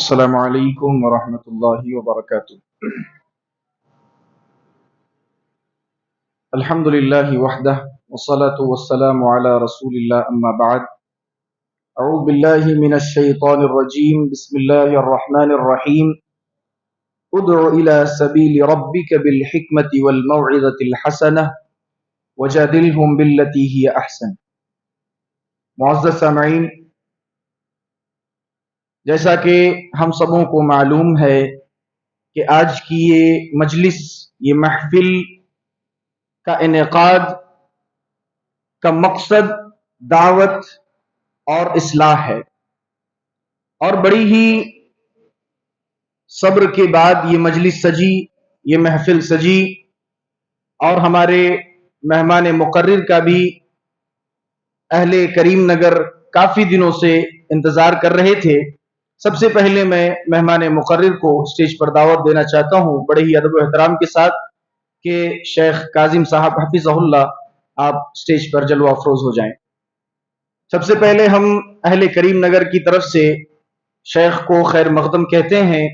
السلام علیکم ورحمۃ اللہ وبرکاتہ۔ الحمد للہ وحدہ والصلاة والسلام علی رسول اللہ اما بعد۔ اعوذ باللہ من الشیطان الرجیم، بسم اللہ الرحمن الرحیم۔ ادع الى سبیل ربک بالحکمۃ والموعظۃ الحسنہ وجادلہم باللتی ہی احسن۔ معزز سامعین، جیسا کہ ہم سبوں کو معلوم ہے کہ آج کی یہ مجلس، یہ محفل کا انعقاد کا مقصد دعوت اور اصلاح ہے، اور بڑی ہی صبر کے بعد یہ مجلس سجی، یہ محفل سجی، اور ہمارے مہمان مقرر کا بھی اہل کریم نگر کافی دنوں سے انتظار کر رہے تھے۔ سب سے پہلے میں مہمان مقرر کو اسٹیج پر دعوت دینا چاہتا ہوں بڑے ہی ادب و احترام کے ساتھ کہ شیخ کاظم صاحب حفظہ اللہ آپ اسٹیج پر جلوہ افروز ہو جائیں۔ سب سے پہلے ہم اہل کریم نگر کی طرف سے شیخ کو خیر مقدم کہتے ہیں۔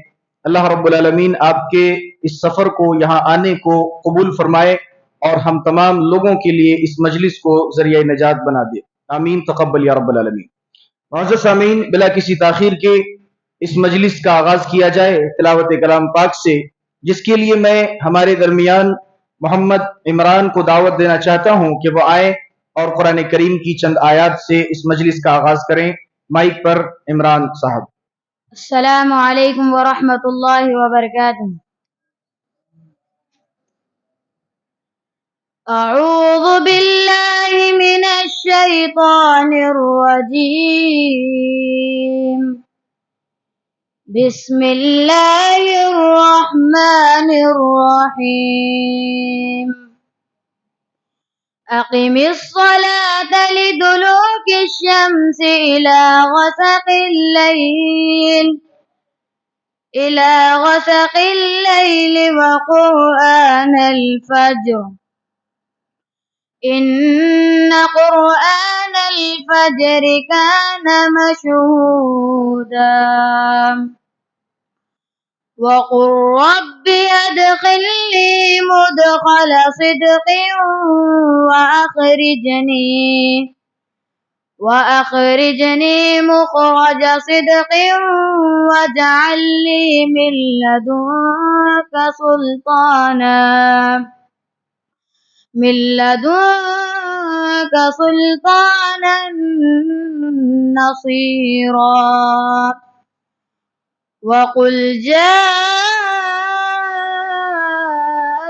اللہ رب العالمین آپ کے اس سفر کو، یہاں آنے کو قبول فرمائے اور ہم تمام لوگوں کے لیے اس مجلس کو ذریعہ نجات بنا دے، آمین تقبل یا رب العالمین۔ معزز سامعین، بلا کسی تاخیر کے اس مجلس کا آغاز کیا جائے تلاوت کلام پاک سے، جس کے لیے میں ہمارے درمیان محمد عمران کو دعوت دینا چاہتا ہوں کہ وہ آئیں اور قرآن کریم کی چند آیات سے اس مجلس کا آغاز کریں۔ مائک پر عمران صاحب۔ السلام علیکم ورحمۃ اللہ وبرکاتہ۔ اعوذ باللہ من الشیطان الرجیم، بسم اللہ الرحمن الرحیم۔ اقم الصلاة لدلوک الشمس إلى غسق الليل وقرآن الفجر إن قرآن الفجر كان مشهودا وقل رب أدخلني مدخل صدق وأخرجني مخرج صدق واجعل لي من لدنك سلطانا نصيرا وقل جاء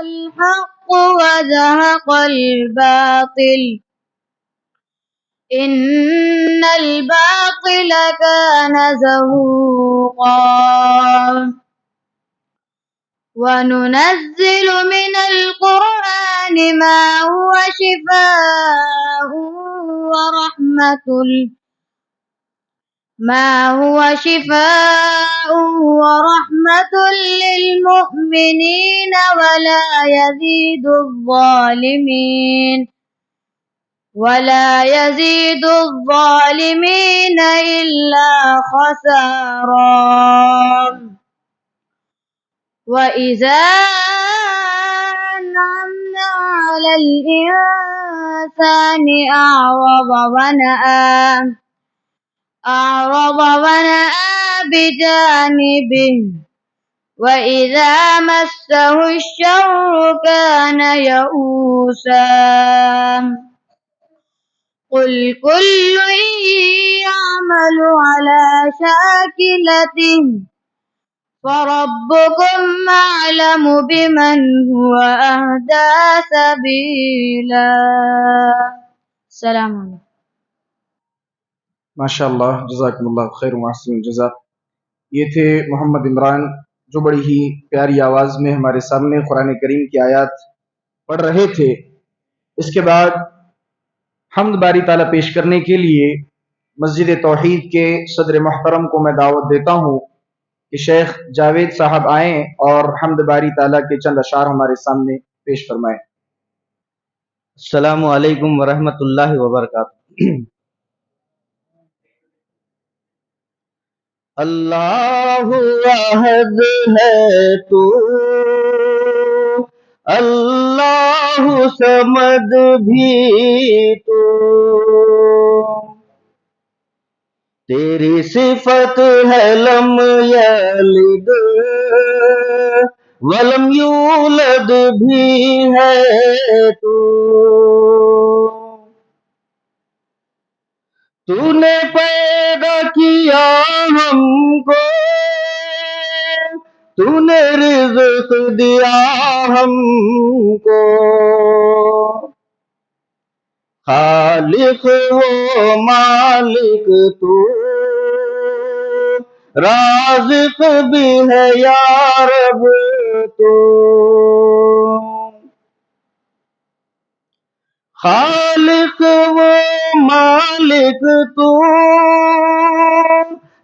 الحق وزهق الباطل إن الباطل كان زهوقا وننزل من القرآن ما هو شفاء ورحمة للمؤمنين ولا يزيد الظالمين إلا خسارا وإذا أنعمنا على الإنسان أعرض ونأى بجانبه وإذا مسه الشر كان يئوسا قل كل يعمل على شاكلته فربكم أعلم بمن هو أهدى سبيلا۔ السلام علیکم۔ ماشاء اللہ، جزاکم اللہ خیر وحسن الجزا۔ یہ تھے محمد عمران جو بڑی ہی پیاری آواز میں ہمارے سامنے قرآن کریم کی آیات پڑھ رہے تھے۔ اس کے بعد حمد باری تعالیٰ پیش کرنے کے لیے مسجد توحید کے صدر محترم کو میں دعوت دیتا ہوں کہ شیخ جاوید صاحب آئیں اور حمد باری تعالیٰ کے چند اشعار ہمارے سامنے پیش فرمائیں۔ السلام علیکم ورحمۃ اللہ وبرکاتہ۔ اللہ احد ہے تو، اللہ صمد بھی تو، تیری صفت ہے لم یلد ولم یولد بھی ہے تو نے پیدا کیا ہم کو، تو نے رزق دیا ہم کو، خالق و مالک تو، رازق بھی ہے یا رب تو، خالق و مالک تو،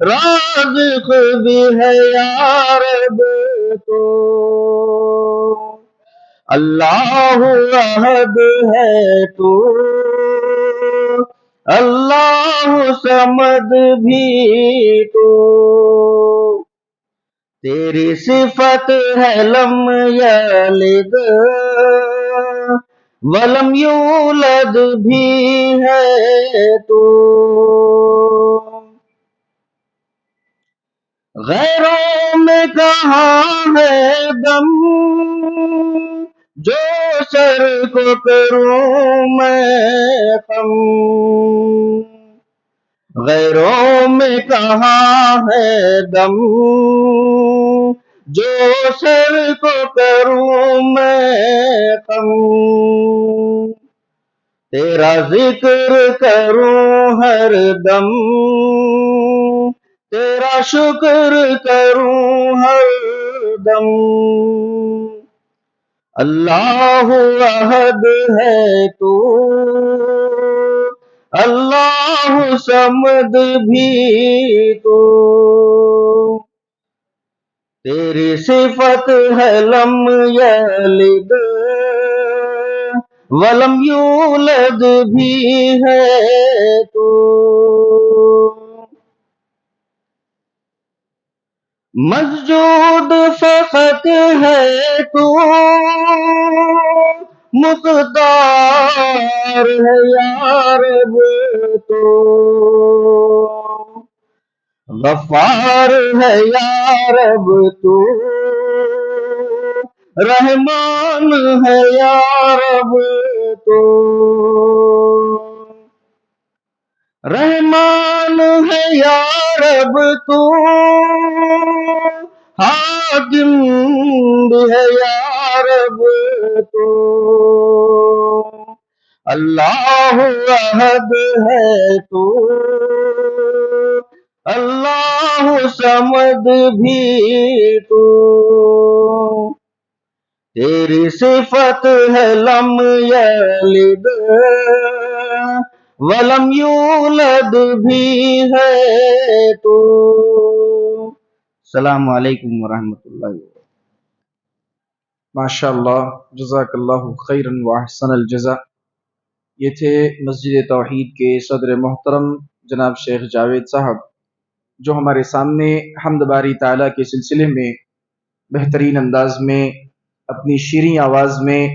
رازق بھی ہے یا رب تو، اللہ احد ہے تو، اللہ صمد بھی تو، تیری صفت ہے لم یلد ولم یولد بھی ہے تو، غیروں میں کہاں ہے دم جو سر کو کروں میں کم، غیروں میں کہاں ہے دم جو سر کو کروں میں کم، تیرا ذکر کروں ہر دم، تیرا شکر کروں ہر دم، اللہ احد ہے تو، اللہ صمد بھی تو، تیری صفت ہے لم یلد ولم یولد بھی ہے تو، مسجود فقط ہے تو، مقدار ہے یا رب تو، غفار ہے یا رب تو، رحمان ہے یا رب تو، رحمان ہے یا رب تو، حاکم بھی ہے یا رب تو، اللہ احد ہے تو، اللہ صمد بھی تو، تیری صفت ہے لم یلد ولم یولد بھی ہے تو. السلام علیکم ورحمۃ اللہ وبرکاتہ. ماشاء اللہ، جزاک اللہ خیرا واحسن الجزا. یہ تھے مسجد توحید کے صدر محترم جناب شیخ جاوید صاحب، جو ہمارے سامنے حمد باری تعالیٰ کے سلسلے میں بہترین انداز میں اپنی شیریں آواز میں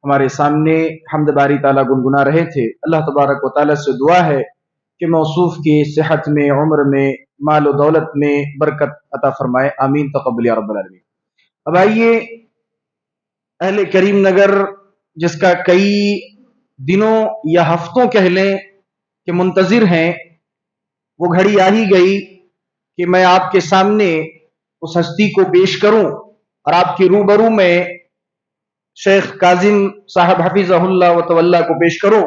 ہمارے سامنے حمد باری تعالیٰ گنگنا رہے تھے. اللہ تبارک و تعالیٰ سے دعا ہے کہ موصوف کی صحت میں، عمر میں، مال و دولت میں برکت عطا فرمائے. آمین تقبل یا رب العالمین. اب آئیے، اہل کریم نگر جس کا کئی دنوں یا ہفتوں کہہ لیں کہ منتظر ہیں، وہ گھڑی آ ہی گئی کہ میں آپ کے سامنے اس ہستی کو پیش کروں اور آپ کے روبرو میں شیخ کاظم صاحب حفظہ اللہ و تولا کو پیش کروں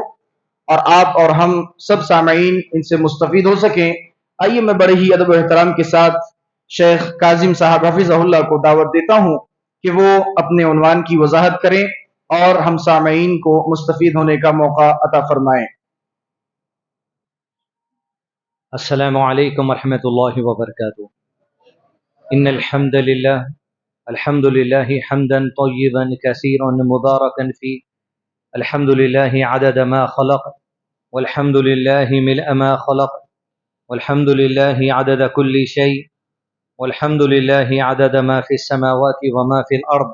اور آپ اور ہم سب سامعین ان سے مستفید ہو سکیں. آئیے میں بڑے ہی ادب و احترام کے ساتھ شیخ کاظم صاحب حفظہ اللہ کو دعوت دیتا ہوں کہ وہ اپنے عنوان کی وضاحت کریں اور ہم سامعین کو مستفید ہونے کا موقع عطا فرمائیں. السلام علیکم ورحمۃ اللہ وبرکاتہ. ان الحمد للہ حمدا طیبا کثیرا مبارکا فی، الحمد للہ عدد ما خلق والحمد للہ ملء ما خلق والحمد لله عدد كل شيء والحمد لله عدد ما في السماوات وما في الأرض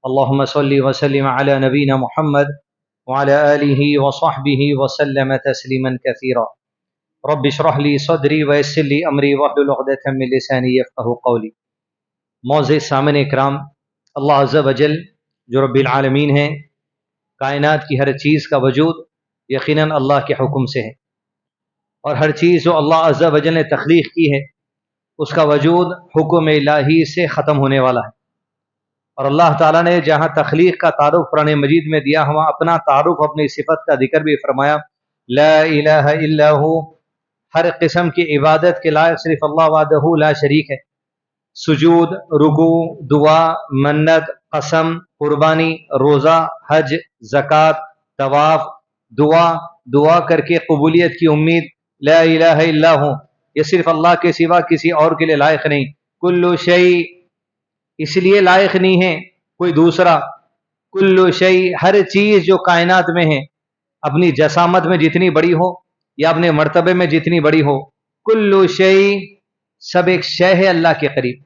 اللهم صل وسلم على نبينا محمد وعلى آله وصحبه وسلم تسليما كثيرا رب اشرح لي صدري ويسر لي أمري واحلل عقدة من لساني يفقهوا قولي. معزز سامعین اکرام، اللہ عز و جل جو رب العالمین ہیں، کائنات کی ہر چیز کا وجود یقیناً اللہ کے حکم سے ہے، اور ہر چیز جو اللہ عز و جل نے تخلیق کی ہے اس کا وجود حکم الہی سے ختم ہونے والا ہے. اور اللہ تعالیٰ نے جہاں تخلیق کا تعارف قرآن مجید میں دیا، وہاں اپنا تعارف، اپنی صفت کا ذکر بھی فرمایا. لا الہ الا ہو، ہر قسم کی عبادت کے لائق صرف اللہ وحدہ لا شریک ہے. سجود، رکوع، دعا، منت، قسم، قربانی، روزہ، حج، زکوٰۃ، طواف، دعا کر کے قبولیت کی امید، لا الہ الا ہو، یہ صرف اللہ کے سوا کسی اور کے لیے لائق نہیں. کل شیء، اس لیے لائق نہیں ہے کوئی دوسرا. کل شیء، ہر چیز جو کائنات میں ہے، اپنی جسامت میں جتنی بڑی ہو یا اپنے مرتبے میں جتنی بڑی ہو، کل شیء، سب ایک شے ہے اللہ کے قریب.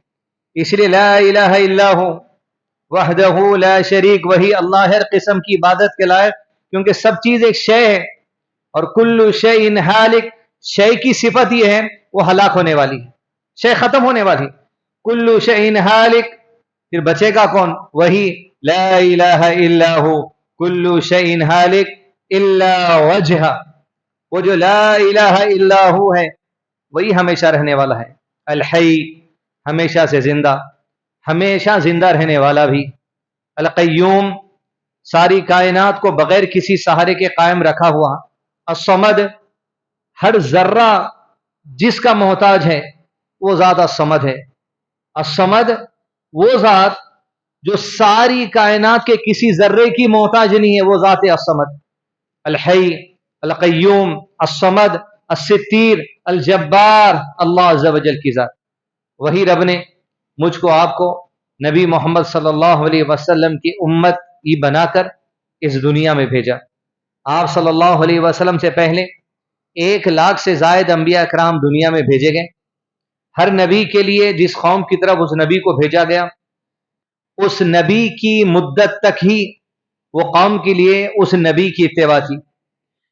اس لیے لا الہ الا ہو وحدہ لا شریک، وہی اللہ ہر قسم کی عبادت کے لائق، کیونکہ سب چیز ایک شے ہے. اور کل شیء ہالک، شے کی صفت یہ ہے وہ ہلاک ہونے والی ہے، شے ختم ہونے والی. کل شیء ہالک، پھر بچے گا کون؟ وہی لا الہ الا ہو. کل شیء ہالک الا وجہ، وہ جو لا الہ الا ہو ہے وہی ہمیشہ رہنے والا ہے. الحی، ہمیشہ سے زندہ، ہمیشہ زندہ رہنے والا بھی. القیوم، ساری کائنات کو بغیر کسی سہارے کے قائم رکھا ہوا. الصمد، ہر ذرہ جس کا محتاج ہے وہ ذات الصمد ہے. الصمد، وہ ذات جو ساری کائنات کے کسی ذرے کی محتاج نہیں ہے، وہ ذات الصمد. الحی، القیوم، الصمد، الستیر، الجبار، اللہ عز و جل کی ذات. وہی رب نے مجھ کو، آپ کو نبی محمد صلی اللہ علیہ وسلم کی امت ہی بنا کر اس دنیا میں بھیجا. آپ صلی اللہ علیہ وسلم سے پہلے 1,00,000 سے زائد انبیاء اکرام دنیا میں بھیجے گئے. ہر نبی کے لیے جس قوم کی طرف اس نبی کو بھیجا گیا، اس نبی کی مدت تک ہی وہ قوم کے لیے اس نبی کی اتباع تھی،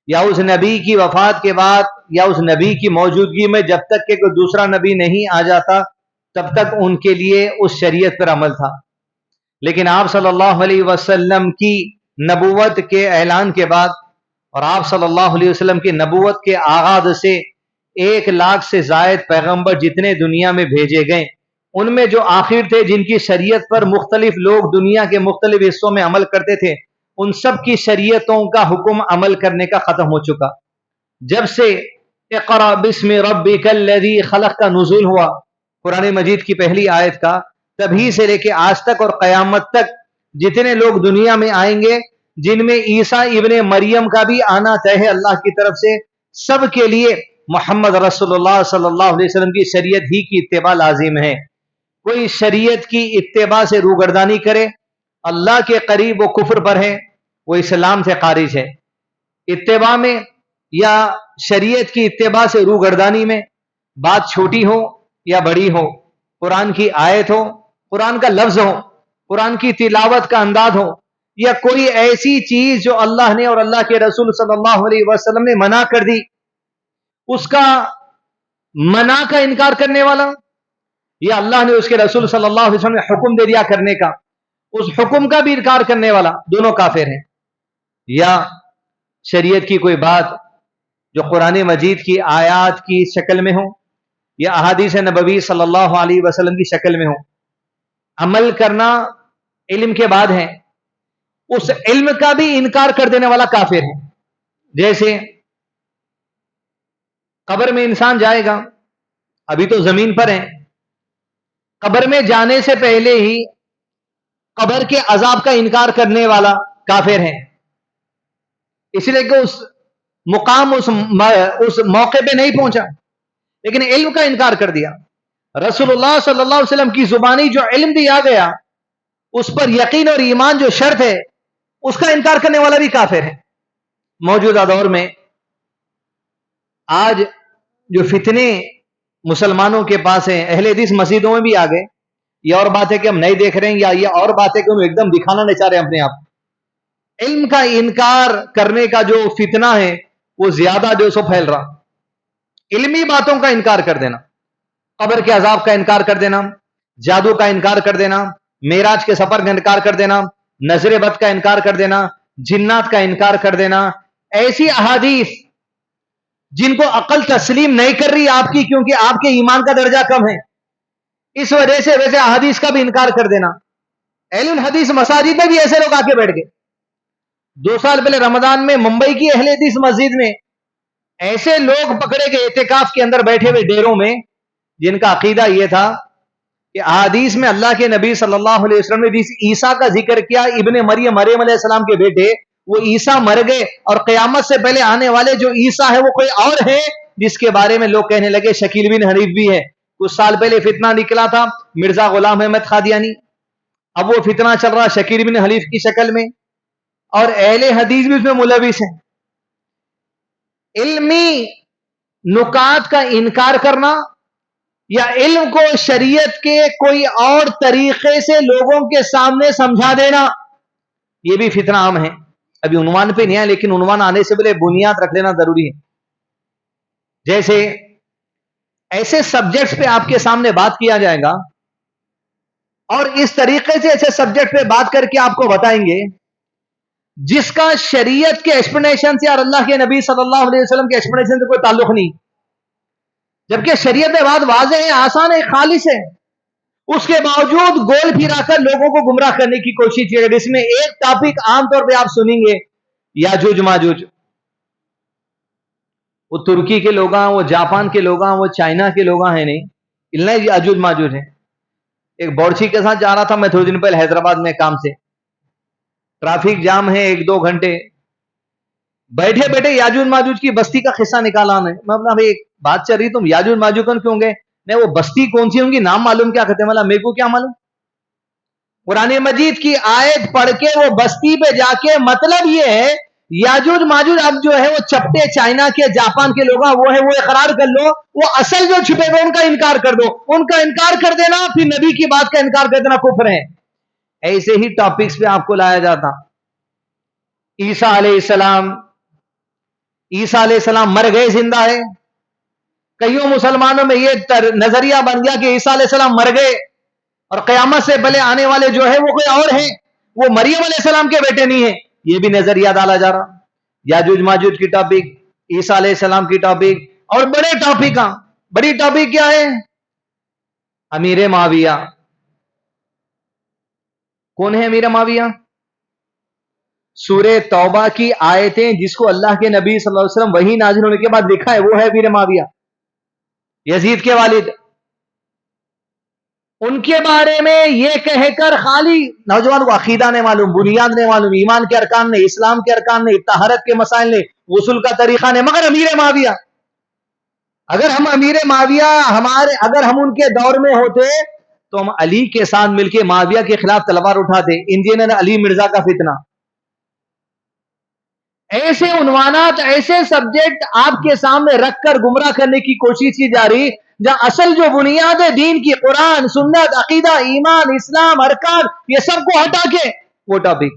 یا اس نبی کی وفات کے بعد یا اس نبی کی موجودگی میں جب تک کہ کوئی دوسرا نبی نہیں آ جاتا تب تک ان کے لیے اس شریعت پر عمل تھا. لیکن آپ صلی اللہ علیہ وسلم کی نبوت کے اعلان کے بعد اور آپ صلی اللہ علیہ وسلم کی نبوت کے آغاز سے 1,00,000 سے زائد پیغمبر جتنے دنیا میں بھیجے گئے، ان میں جو آخر تھے جن کی شریعت پر مختلف لوگ دنیا کے مختلف حصوں میں عمل کرتے تھے، ان سب کی شریعتوں کا حکم عمل کرنے کا ختم ہو چکا. جب سے اقرأ بسم ربک الذی خلق کا نزول ہوا، قرآن مجید کی پہلی آیت کا، تبھی سے لے کے آج تک اور قیامت تک جتنے لوگ دنیا میں آئیں گے، جن میں عیسیٰ ابن مریم کا بھی آنا طے ہے اللہ کی طرف سے، سب کے لیے محمد رسول اللہ صلی اللہ علیہ وسلم کی شریعت ہی کی اتباع لازم ہے. کوئی شریعت کی اتباع سے روگردانی کرے، اللہ کے قریب وہ کفر پر ہے، وہ اسلام سے خارج ہے. اتباع میں یا شریعت کی اتباع سے روگردانی میں بات چھوٹی ہو یا بڑی ہو، قرآن کی آیت ہو، قرآن کا لفظ ہو، قرآن کی تلاوت کا انداز ہو، یا کوئی ایسی چیز جو اللہ نے اور اللہ کے رسول صلی اللہ علیہ وسلم نے منع کر دی، اس کا منع کا انکار کرنے والا، یا اللہ نے اس کے رسول صلی اللہ علیہ وسلم نے حکم دے دیا کرنے کا، اس حکم کا بھی انکار کرنے والا، دونوں کافر ہیں. یا شریعت کی کوئی بات جو قرآن مجید کی آیات کی شکل میں ہو یا احادیث نبوی صلی اللہ علیہ وسلم کی شکل میں ہو، عمل کرنا علم کے بعد ہے، اس علم کا بھی انکار کر دینے والا کافر ہے. جیسے قبر میں انسان جائے گا، ابھی تو زمین پر ہے، قبر میں جانے سے پہلے ہی قبر کے عذاب کا انکار کرنے والا کافر ہے، اس لیے کہ اس مقام اس موقع پہ نہیں پہنچا، لیکن علم کا انکار کر دیا. رسول اللہ صلی اللہ علیہ وسلم کی زبانی جو علم دیا گیا، اس پر یقین اور ایمان جو شرط ہے، اس کا انکار کرنے والا بھی کافر ہے. موجودہ دور میں آج جو فتنے مسلمانوں کے پاس ہیں، اہل حدیث مسجدوں میں بھی آ گئے. یہ اور بات ہے کہ ہم نہیں دیکھ رہے ہیں، یا یہ اور بات ہے کہ ہم ایک دم دکھانا نہیں چاہ رہے اپنے آپ. علم کا انکار کرنے کا جو فتنہ ہے وہ زیادہ جو سو پھیل رہا. علمی باتوں کا انکار کر دینا، قبر کے عذاب کا انکار کر دینا، جادو کا انکار کر دینا، معراج کے سفر کا انکار کر دینا، نظر بد کا انکار کر دینا، جنات کا انکار کر دینا. ایسی احادیث جن کو عقل تسلیم نہیں کر رہی آپ کی، کیونکہ آپ کے ایمان کا درجہ کم ہے، اس وجہ سے ویسے احادیث کا بھی انکار کر دینا. اہل الحدیث مساجد میں بھی ایسے لوگ آ کے بیٹھ گئے. 2 سال پہلے رمضان میں ممبئی کی اہل حدیث مسجد میں ایسے لوگ پکڑے گئے اعتکاف کے اندر بیٹھے ہوئے ڈیروں میں، جن کا عقیدہ یہ تھا کہ احادیث میں اللہ کے نبی صلی اللہ علیہ وسلم نے جس عیسیٰ کا ذکر کیا، ابن مریم علیہ السلام کے بیٹے، وہ عیسیٰ مر گئے اور قیامت سے پہلے آنے والے جو عیسیٰ ہے وہ کوئی اور ہے، جس کے بارے میں لوگ کہنے لگے شکیل بن حنیف بھی ہے. کچھ سال پہلے فتنہ نکلا تھا مرزا غلام احمد قادیانی، اب وہ فتنہ چل رہا شکیل بن حنیف کی شکل میں، اور اہل حدیث بھی اس میں ملوث ہیں. علمی نکات کا انکار کرنا یا علم کو شریعت کے کوئی اور طریقے سے لوگوں کے سامنے سمجھا دینا، یہ بھی فتنہ عام ہے. ابھی عنوان پہ نہیں ہے، لیکن عنوان آنے سے پہلے بنیاد رکھ لینا ضروری ہے. جیسے ایسے سبجیکٹس پہ آپ کے سامنے بات کیا جائے گا، اور اس طریقے سے ایسے سبجیکٹ پہ بات کر کے آپ کو بتائیں گے جس کا شریعت کے ایکسپلینیشن سے اور اللہ کے نبی صلی اللہ علیہ وسلم کے ایکسپلینیشن سے کوئی تعلق نہیں، جبکہ شریعت میں بات واضح ہے، آسان ہے، خالص ہے، اس کے باوجود گول پھرا کر لوگوں کو گمراہ کرنے کی کوشش کی. جس میں ایک ٹاپک عام طور پہ آپ سنیں گے، یاجوج ماجوج. وہ ترکی کے لوگ ہیں، وہ جاپان کے لوگ ہیں، وہ چائنا کے لوگ ہیں، نہیں یاجوج ماجوج ہیں. ایک بورچی کے ساتھ جا رہا تھا میں تھوڑے دن پہلے حیدرآباد میں کام سے، ٹریفک جام ہے 1-2 گھنٹے، بیٹھے بیٹھے یاجوج ماجوج کی بستی کا قصہ نکالا نے. میں بولا بھائی ایک بات چل رہی، تم یاجوج ماجوج کیوں گئے؟ نہیں وہ بستی کون سی ہوں گی نام معلوم کیا کہتے ہیں؟ مطلب میرے کو کیا معلوم. قرآن مجید کی آیت پڑھ کے وہ بستی پہ جا کے مطلب یہ ہے یاجوج ماجوج اب جو ہے وہ چپٹے چائنا کے جاپان کے لوگ وہ ہے، وہ اقرار کر لو، وہ اصل جو چھپے گئے ان کا انکار کر دو. ان کا انکار کر دینا پھر نبی کی بات کا انکار کر دینا کفر ہے. ایسے ہی ٹاپکس پہ آپ کو لایا جاتا. عیسیٰ علیہ السلام، عیسیٰ علیہ السلام مر گئے زندہ ہے. کئیوں مسلمانوں میں یہ نظریہ بن گیا کہ عیسیٰ علیہ السلام مر گئے اور قیامت سے پہلے آنے والے جو ہے وہ کوئی اور ہیں، وہ مریم علیہ السلام کے بیٹے نہیں ہیں. یہ بھی نظریہ ڈالا جا رہا. یاجوج ماجوج کی ٹاپک، عیسیٰ علیہ السلام کی ٹاپک، اور بڑے ٹاپک. بڑی ٹاپک کیا ہے؟ امیر معاویہ. کون ہے امیر معاویہ؟ سورہ توبہ کی آیتیں جس کو اللہ کے نبی صلی اللہ علیہ وسلم وحی نازل ہونے کے بعد لکھا ہے، وہ ہے امیر معاویہ، یزید کے والد. ان کے بارے میں یہ کہہ کر خالی نوجوان کو عقیدہ نہیں معلوم، بنیاد نہیں معلوم، ایمان کے ارکان نہیں، اسلام کے ارکان نہیں، طہارت کے مسائل نہیں، غسل کا طریقہ نہیں، مگر امیر معاویہ. اگر ہم امیر معاویہ اگر ہم ان کے دور میں ہوتے تو ہم علی کے ساتھ مل کے معاویہ کے خلاف تلوار اٹھاتے. انجینئر علی مرزا کا فتنہ. ایسے عنوانات، ایسے سبجیکٹ آپ کے سامنے رکھ کر گمراہ کرنے کی کوشش کی جا رہی، جہاں اصل جو بنیاد ہے دین کی، قرآن، سنت، عقیدہ، ایمان، اسلام، ارکان، یہ سب کو ہٹا کے وہ ٹاپک.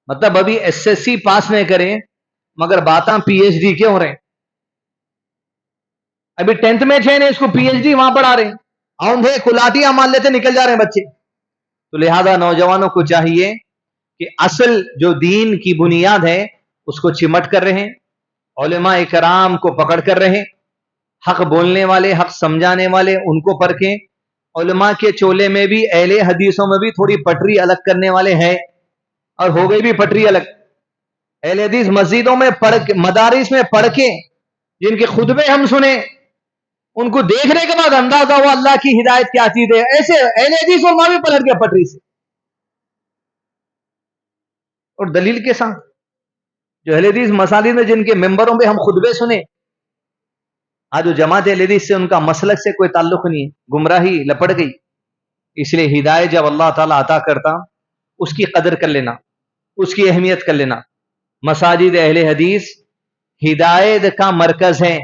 مطلب ابھی SSC پاس نہیں کریں مگر باتاں PhD کے ہو رہے ہیں. ابھی 10th میں تھے اس کو PhD وہاں پڑھا رہے ہیں. آؤندھے کلاٹیاں مان لیتے نکل جا رہے ہیں بچے. تو لہذا نوجوانوں کو چاہیے کہ اصل جو دین کی بنیاد ہے اس کو چمٹ کر رہے ہیں، علماء کرام کو پکڑ کر رہے ہیں، حق بولنے والے، حق سمجھانے والے ان کو پرکھیں. علماء کے چولے میں بھی، اہل حدیثوں میں بھی تھوڑی پٹری الگ کرنے والے ہیں، اور ہو گئی بھی پٹری الگ. اہل حدیث مسجدوں میں مدارس میں پڑھ کے جن کے خطبے ہم سنیں، ان کو دیکھنے کے بعد اندازہ ہوا اللہ کی ہدایت کیا چیز ہے. ایسے اہل حدیث علماء بھی پلٹ گیا پٹری سے، اور دلیل کے ساتھ. جو اہل حدیث مساجد میں جن کے ممبروں پہ ہم خطبے سنے، آج جو جماعت اہل حدیث سے ان کا مسلک سے کوئی تعلق نہیں ہے، گمراہی لپٹ گئی. اس لیے ہدایت جب اللہ تعالیٰ عطا کرتا اس کی قدر کر لینا، اس کی اہمیت کر لینا. مساجد اہل حدیث ہدایت کا مرکز ہے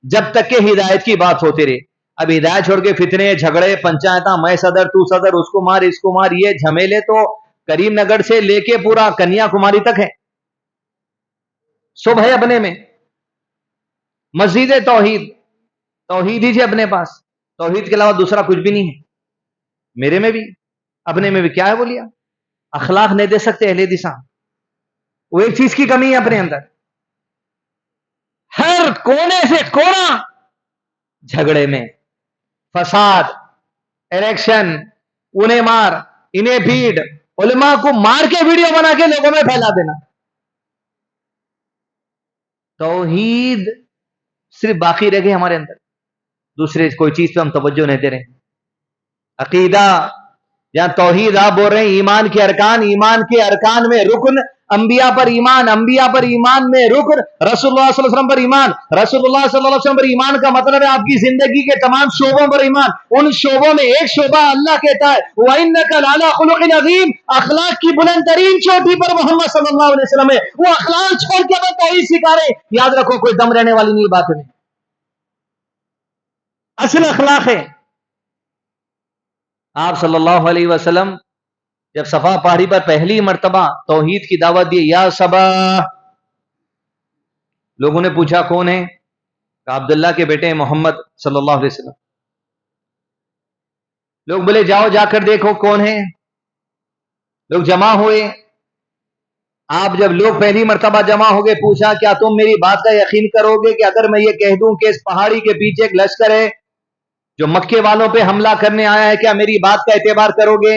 جب تک کہ ہدایت کی بات ہوتی رہے. اب ہدایت چھوڑ کے فتنے جھگڑے پنچایتاں میں صدر تو صدر اس کو مار اس کو مار یہ جھمیلے تو کریم نگر سے لے کے پورا کنیا کماری تک ہے. صبح ہے اپنے میں مسجد توحید توحید ہی جی اپنے پاس توحید کے علاوہ دوسرا کچھ بھی نہیں ہے. میرے میں بھی اپنے میں بھی کیا ہے بولیا اخلاق نہیں دے سکتے اہل حدیث. وہ ایک چیز کی کمی ہے اپنے اندر ہر کونے سے کونا جھگڑے میں فساد الیکشن انہیں مار انہیں پیٹ علماء کو مار کے ویڈیو بنا کے لوگوں میں پھیلا دینا. توحید صرف باقی رہ گئی ہمارے اندر دوسرے کوئی چیز پہ ہم توجہ نہیں دے رہے. عقیدہ جہاں توحید آپ بول رہے ہیں ایمان کے ارکان میں رکن انبیاء پر ایمان انبیاء پر ایمان میں رکن رسول اللہ صلی اللہ علیہ وسلم پر ایمان رسول اللہ صلی اللہ علیہ وسلم پر ایمان کا مطلب ہے آپ کی زندگی کے تمام شعبوں پر ایمان. ان شعبوں میں ایک شعبہ اللہ کہتا ہے وَإِنَّكَ لَعَلَىٰ خُلُقٍ عَظِيمٍ اخلاق کی بلند ترین چوٹی پر محمد صلی اللہ علیہ وسلم ہے. وہ اخلاق چھوڑ کے ہمیں توحید سکھا رہے. یاد رکھو کوئی دم رہنے والی نہیں بات میں اصل اخلاق ہے. آپ صلی اللہ علیہ وسلم جب صفا پہاڑی پر پہلی مرتبہ توحید کی دعوت دی یا صبا لوگوں نے پوچھا کون ہے کہا عبداللہ کے بیٹے محمد صلی اللہ علیہ وسلم. لوگ بولے جاؤ جا کر دیکھو کون ہے. لوگ جمع ہوئے. آپ جب لوگ پہلی مرتبہ جمع ہو گئے پوچھا کیا تم میری بات کا یقین کرو گے کہ اگر میں یہ کہہ دوں کہ اس پہاڑی کے پیچھے ایک لشکر ہے جو مکے والوں پہ حملہ کرنے آیا ہے کیا میری بات کا اعتبار کرو گے؟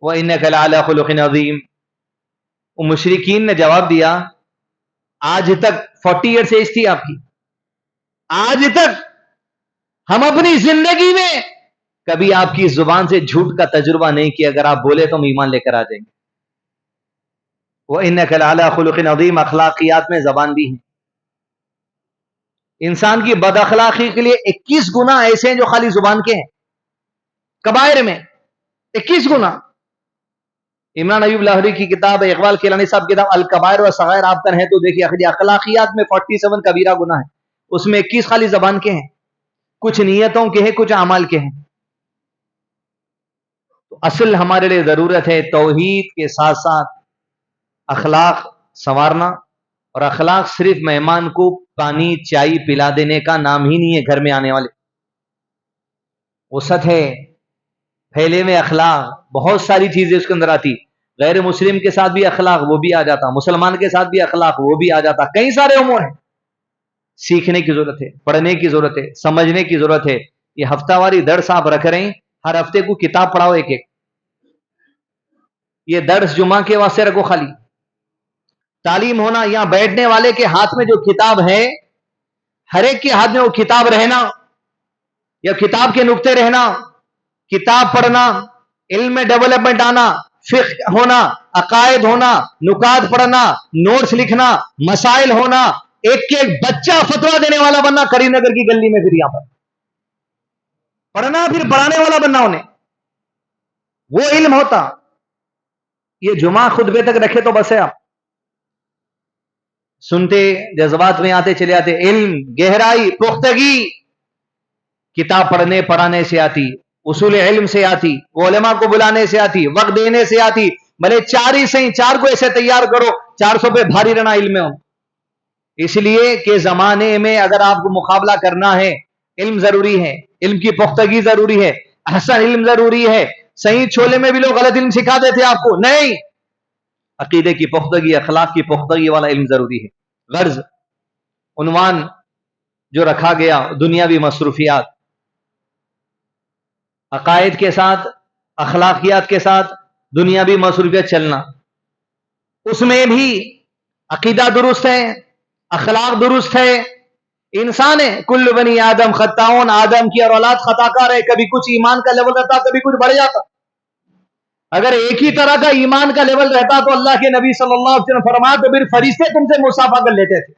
وَإِنَّكَ لَعَلَىٰ خُلُقٍ عَظِيمٍ. مشرکین نے جواب دیا آج تک 40 ایئرس ایج تھی آپ کی آج تک ہم اپنی زندگی میں کبھی آپ کی زبان سے جھوٹ کا تجربہ نہیں کیا. اگر آپ بولے تو ہم ایمان لے کر آ جائیں گے. وَإِنَّكَ لَعَلَىٰ خُلُقٍ عَظِيمٍ اخلاقیات میں زبان بھی ہے. انسان کی بد اخلاقی کے لیے 21 گناہ ایسے ہیں جو خالی زبان کے ہیں کبائر میں 21 گناہ. عمران ایوب لاہوری کی کتاب ہے اقبال کیلانی صاحب کی کتاب الکبائر و صغائر آپ کا ہے تو دیکھیے اخلاقیات میں 47 کبیرہ گناہ ہے اس میں 21 خالی زبان کے ہیں کچھ نیتوں کے ہیں کچھ اعمال کے ہیں. تو اصل ہمارے لیے ضرورت ہے توحید کے ساتھ ساتھ اخلاق سنوارنا. اور اخلاق صرف مہمان کو پانی چائے پلا دینے کا نام ہی نہیں ہے گھر میں آنے والے وسعت ہے پھیلے میں اخلاق بہت ساری چیزیں اس کے اندر آتی. غیر مسلم کے ساتھ بھی اخلاق وہ بھی آ جاتا مسلمان کے ساتھ بھی اخلاق وہ بھی آ جاتا. کئی سارے امور ہیں سیکھنے کی ضرورت ہے پڑھنے کی ضرورت ہے سمجھنے کی ضرورت ہے. یہ ہفتہ واری درس آپ رکھ رہے ہیں ہر ہفتے کو کتاب پڑھاؤ ایک ایک. یہ درس جمعہ کے واسطے رکھو خالی تعلیم ہونا. یہاں بیٹھنے والے کے ہاتھ میں جو کتاب ہے ہر ایک کے ہاتھ میں وہ کتاب رہنا یا کتاب کے نقطے رہنا کتاب پڑھنا علم میں ڈیولپمنٹ آنا فقہ ہونا عقائد ہونا نکات پڑھنا نوٹس لکھنا مسائل ہونا ایک ایک بچہ فتویٰ دینے والا بننا کریم نگر کی گلی میں پھر یہاں پر پڑھنا پھر پڑھانے والا بننا انہیں وہ علم ہوتا. یہ جمعہ خطبے تک رکھے تو بس ہے آپ سنتے جذبات میں آتے چلے آتے. علم گہرائی پختگی کتاب پڑھنے پڑھانے سے آتی اصول علم سے آتی علماء کو بلانے سے آتی وقت دینے سے آتی. بھلے 4 ہی صحیح 4 کو ایسے تیار کرو 400 پہ بھاری رہنا علم میں ہو. اس لیے کہ زمانے میں اگر آپ کو مقابلہ کرنا ہے علم ضروری ہے علم کی پختگی ضروری ہے احسن علم ضروری ہے. صحیح چھولے میں بھی لوگ غلط علم سکھا دیتے آپ کو نہیں عقیدے کی پختگی اخلاق کی پختگی والا علم ضروری ہے. غرض عنوان جو رکھا گیا دنیاوی مصروفیات عقائد کے ساتھ اخلاقیات کے ساتھ دنیاوی مصروفیت چلنا اس میں بھی عقیدہ درست ہے اخلاق درست ہے. انسان ہے کل بنی آدم خطاؤن آدم کی اور اولاد خطا کار ہے. کبھی کچھ ایمان کا لیول رہتا کبھی کچھ بڑھ جاتا. اگر ایک ہی طرح کا ایمان کا لیول رہتا تو اللہ کے نبی صلی اللہ علیہ وسلم فرمایا تو پھر فرشتے تم سے مصافحہ کر لیتے تھے.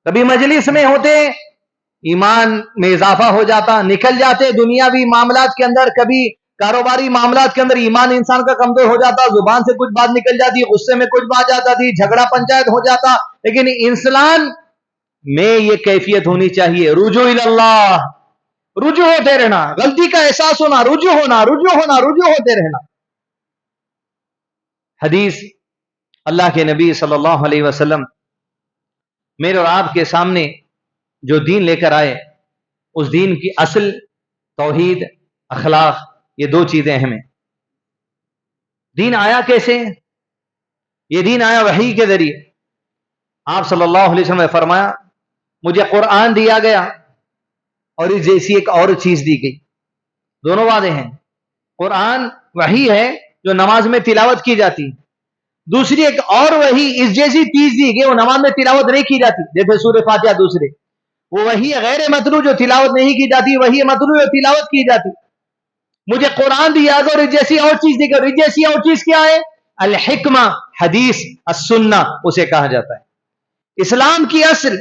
کبھی مجلس میں ہوتے ایمان میں اضافہ ہو جاتا نکل جاتے دنیاوی معاملات کے اندر کبھی کاروباری معاملات کے اندر ایمان انسان کا کمزور ہو جاتا, زبان سے کچھ بات نکل جاتی, غصے میں کچھ بات جاتا تھی, جھگڑا پنچایت ہو جاتا. لیکن انسان میں یہ کیفیت ہونی چاہیے, رجوع اللہ, رجوع ہوتے رہنا, غلطی کا احساس ہونا, رجوع ہونا, رجوع ہونا, رجوع ہوتے رہنا. حدیث اللہ کے نبی صلی اللہ علیہ وسلم میرے اور آپ کے سامنے جو دین لے کر آئے, اس دین کی اصل توحید, اخلاق, یہ دو چیزیں اہم ہیں. دین آیا کیسے؟ یہ دین آیا وحی کے ذریعے. آپ صلی اللہ علیہ وسلم نے فرمایا مجھے قرآن دیا گیا اور اس جیسی ایک اور چیز دی گئی. دونوں باتیں ہیں. قرآن وحی ہے جو نماز میں تلاوت کی جاتی, دوسری ایک اور وحی اس جیسی چیز دی گئی, وہ نماز میں تلاوت نہیں کی جاتی. جیسے سورہ فاتحہ دوسرے, وہ وحی غیر متلو جو تلاوت نہیں کی جاتی, وحی متلو جو تلاوت کی جاتی. مجھے قرآن دیا گیا اور اس جیسی اور چیز دی گئی, اور اس جیسی اور چیز کیا ہے؟ الحکمہ, حدیث, السنہ اسے کہا جاتا ہے. اسلام کی اصل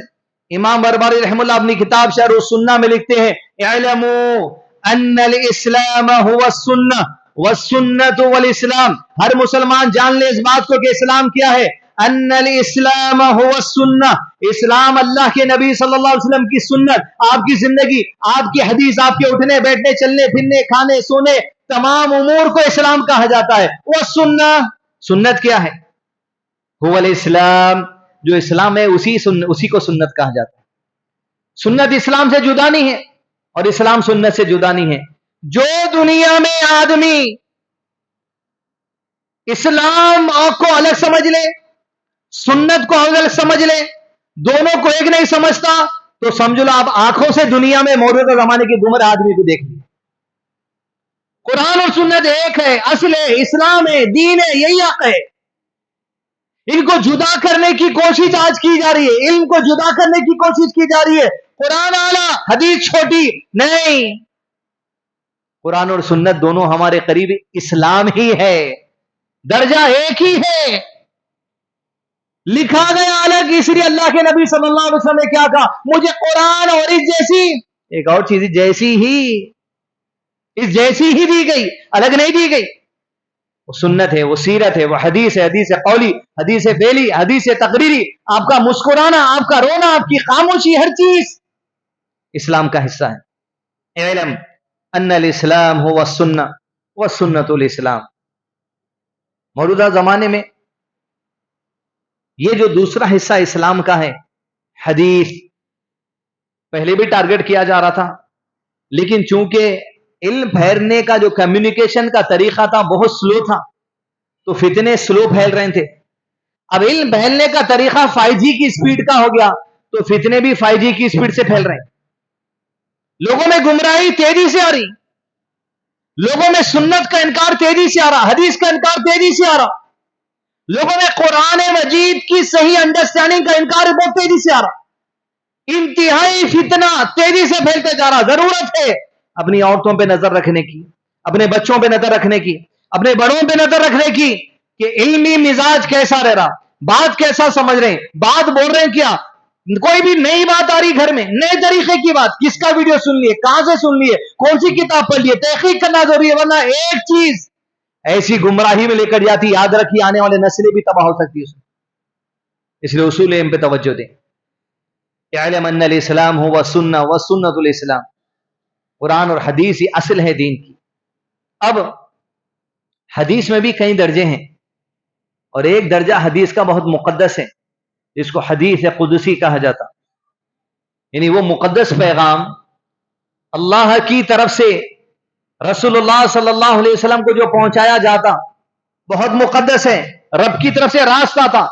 امام بربری رحم اللہ اپنی کتاب شرح السنہ میں لکھتے ہیں اعلموا ان الاسلام هو السنہ والسنۃ والاسلام. ہر مسلمان جان لے اس بات کو کہ اسلام کیا ہے. ان الاسلام هو السنہ, اسلام اللہ کے نبی صلی اللہ علیہ وسلم کی سنت, آپ کی زندگی, آپ کی حدیث, آپ کے اٹھنے بیٹھنے, چلنے پھرنے, کھانے سونے, تمام امور کو اسلام کہا جاتا ہے. والسنہ, سنت کیا ہے؟ هو الاسلام, جو اسلام ہے اسی کو سنت کہا جاتا ہے. سنت اسلام سے جدا نہیں ہے اور اسلام سنت سے جدا نہیں ہے. جو دنیا میں آدمی اسلام کو الگ سمجھ لے, سنت کو الگ سمجھ لے, دونوں کو ایک نہیں سمجھتا, تو سمجھ لو آپ آنکھوں سے دنیا میں موجودہ زمانے کے گمراہ آدمی کو دیکھ لیں. قرآن اور سنت ایک ہے, اصل ہے, اسلام ہے, دین ہے, یہی حق ہے. ان کو جدا کرنے کی کوشش آج کی جا رہی ہے, علم کو جدا کرنے کی کوشش کی جا رہی ہے. قرآن اعلیٰ, حدیث چھوٹی. نہیں, قرآن اور سنت دونوں ہمارے قریب اسلام ہی ہے, درجہ ایک ہی ہے, لکھا گیا الگ. اس لیے اللہ کے نبی صلی اللہ علیہ وسلم نے کیا کہا, مجھے قرآن اور اس جیسی ایک اور چیز جیسی ہی, اس جیسی ہی دی گئی, الگ نہیں دی گئی. وہ سنت ہے, وہ سیرت ہے, وہ حدیث ہے, حدیث قولی, حدیث فعلی, حدیث تقریری. آپ کا مسکرانا, آپ کا رونا, آپ کی خاموشی, ہر چیز اسلام کا حصہ ہے. اعلم ان الاسلام هو السنہ والسنۃ الاسلام. موجودہ زمانے میں یہ جو دوسرا حصہ اسلام کا ہے, حدیث, پہلے بھی ٹارگٹ کیا جا رہا تھا, لیکن چونکہ علم پھیلنے کا جو کمیونیکیشن کا طریقہ تھا بہت سلو تھا, تو فتنے سلو پھیل رہے تھے. اب علم پھیلنے کا طریقہ 5G کی سپیڈ کا ہو گیا, تو فتنے بھی 5G کی سپیڈ سے پھیل رہے ہیں. لوگوں میں گمراہی تیزی سے آ رہی, لوگوں میں سنت کا انکار تیزی سے آ رہا, حدیث کا انکار تیزی سے آ رہا, لوگوں میں قرآن مجید کی صحیح انڈرسٹینڈنگ کا انکار بہت تیزی سے آ رہا. انتہائی فتنہ تیزی سے پھیلتے جا رہا. ضرورت ہے اپنی عورتوں پہ نظر رکھنے کی, اپنے بچوں پہ نظر رکھنے کی, اپنے بڑوں پہ نظر رکھنے کی, کہ علمی مزاج کیسا رہ رہا, بات کیسا سمجھ رہے ہیں, بات بول رہے ہیں کیا. کوئی بھی نئی بات آ رہی گھر میں, نئے طریقے کی بات, کس کا ویڈیو سن لیے, کہاں سے سن لیے, کون سی کتاب پڑھ لیے, تحقیق کرنا ضروری ہے, ورنہ ایک چیز ایسی گمراہی میں لے کر جاتی, یاد رکھیے آنے والے نسلیں بھی تباہ ہو سکتی ہے. اس لیے اصول علم پہ توجہ دیں. اعلم ان الاسلام هو السنہ والسنۃ الاسلام. قرآن اور حدیث ہی اصل ہے دین کی. اب حدیث میں بھی کئی درجے ہیں, اور ایک درجہ حدیث کا بہت مقدس ہے, جس کو حدیث قدسی کہا جاتا. یعنی وہ مقدس پیغام اللہ کی طرف سے رسول اللہ صلی اللہ علیہ وسلم کو جو پہنچایا جاتا, بہت مقدس ہے, رب کی طرف سے راستہ تھا,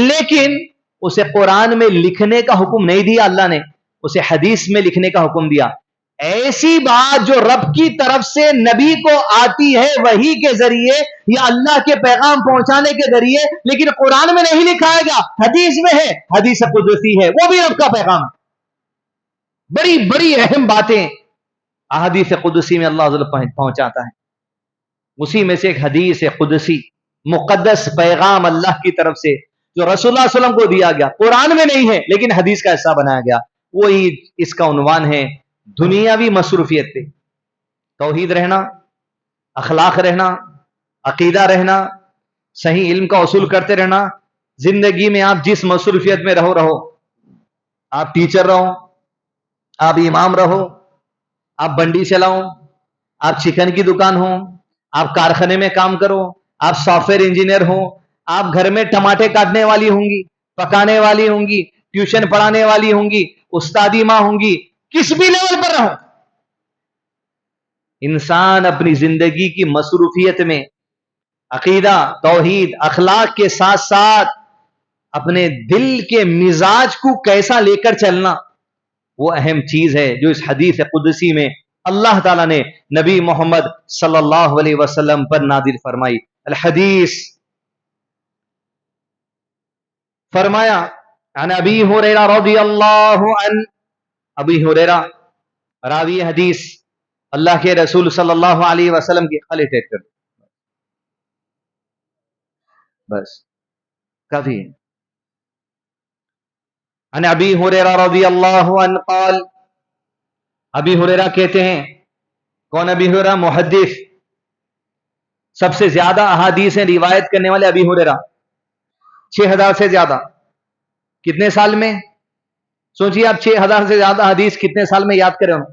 لیکن اسے قرآن میں لکھنے کا حکم نہیں دیا اللہ نے, اسے حدیث میں لکھنے کا حکم دیا. ایسی بات جو رب کی طرف سے نبی کو آتی ہے وحی کے ذریعے یا اللہ کے پیغام پہنچانے کے ذریعے, لیکن قرآن میں نہیں لکھایا گیا, حدیث میں ہے, حدیث قدسی ہے, وہ بھی رب کا پیغام ہے. بڑی بڑی اہم باتیں احادیث قدسی میں اللہ تعالی پہنچاتا ہے. اسی میں سے ایک حدیث قدسی, مقدس پیغام اللہ کی طرف سے جو رسول اللہ صلی اللہ علیہ وسلم کو دیا گیا, قرآن میں نہیں ہے لیکن حدیث کا حصہ بنایا گیا. وہی اس کا عنوان ہے دنیاوی مصروفیت پہ توحید رہنا, اخلاق رہنا, عقیدہ رہنا, صحیح علم کا اصول کرتے رہنا. زندگی میں آپ جس مصروفیت میں رہو, آپ ٹیچر رہو, آپ امام رہو, آپ بنڈی چلاؤ, آپ چکن کی دکان ہو, آپ کارخانے میں کام کرو, آپ سافٹ ویئر انجینئر ہو, آپ گھر میں ٹماٹے کاٹنے والی ہوں گی, پکانے والی ہوں گی, ٹیوشن پڑھانے والی ہوں گی, استادی ماں ہوں گی, کس بھی لیول پر رہو, انسان اپنی زندگی کی مصروفیت میں عقیدہ, توحید, اخلاق کے ساتھ ساتھ اپنے دل کے مزاج کو کیسا لے کر چلنا, وہ اہم چیز ہے جو اس حدیث قدسی میں اللہ تعالیٰ نے نبی محمد صلی اللہ علیہ وسلم پر نازل فرمائی. الحدیث فرمایا عن ابی ہریرہ رضی اللہ عنہ, ابی ہریرہ راوی حدیث اللہ کے رسول صلی اللہ علیہ وسلم کی خالی ٹیٹ کر بس کافی ہے. عن ابی ہریرہ رضی اللہ عنہ قال, ابی ہریرہ کہتے ہیں, کون ابی ہریرہ؟ محدث, سب سے زیادہ احادیثیں روایت کرنے والے ابی ہریرہ, 6000 سے زیادہ. کتنے سال میں؟ سوچیے آپ, 6000 سے زیادہ حدیث کتنے سال میں یاد کرے ہوں؟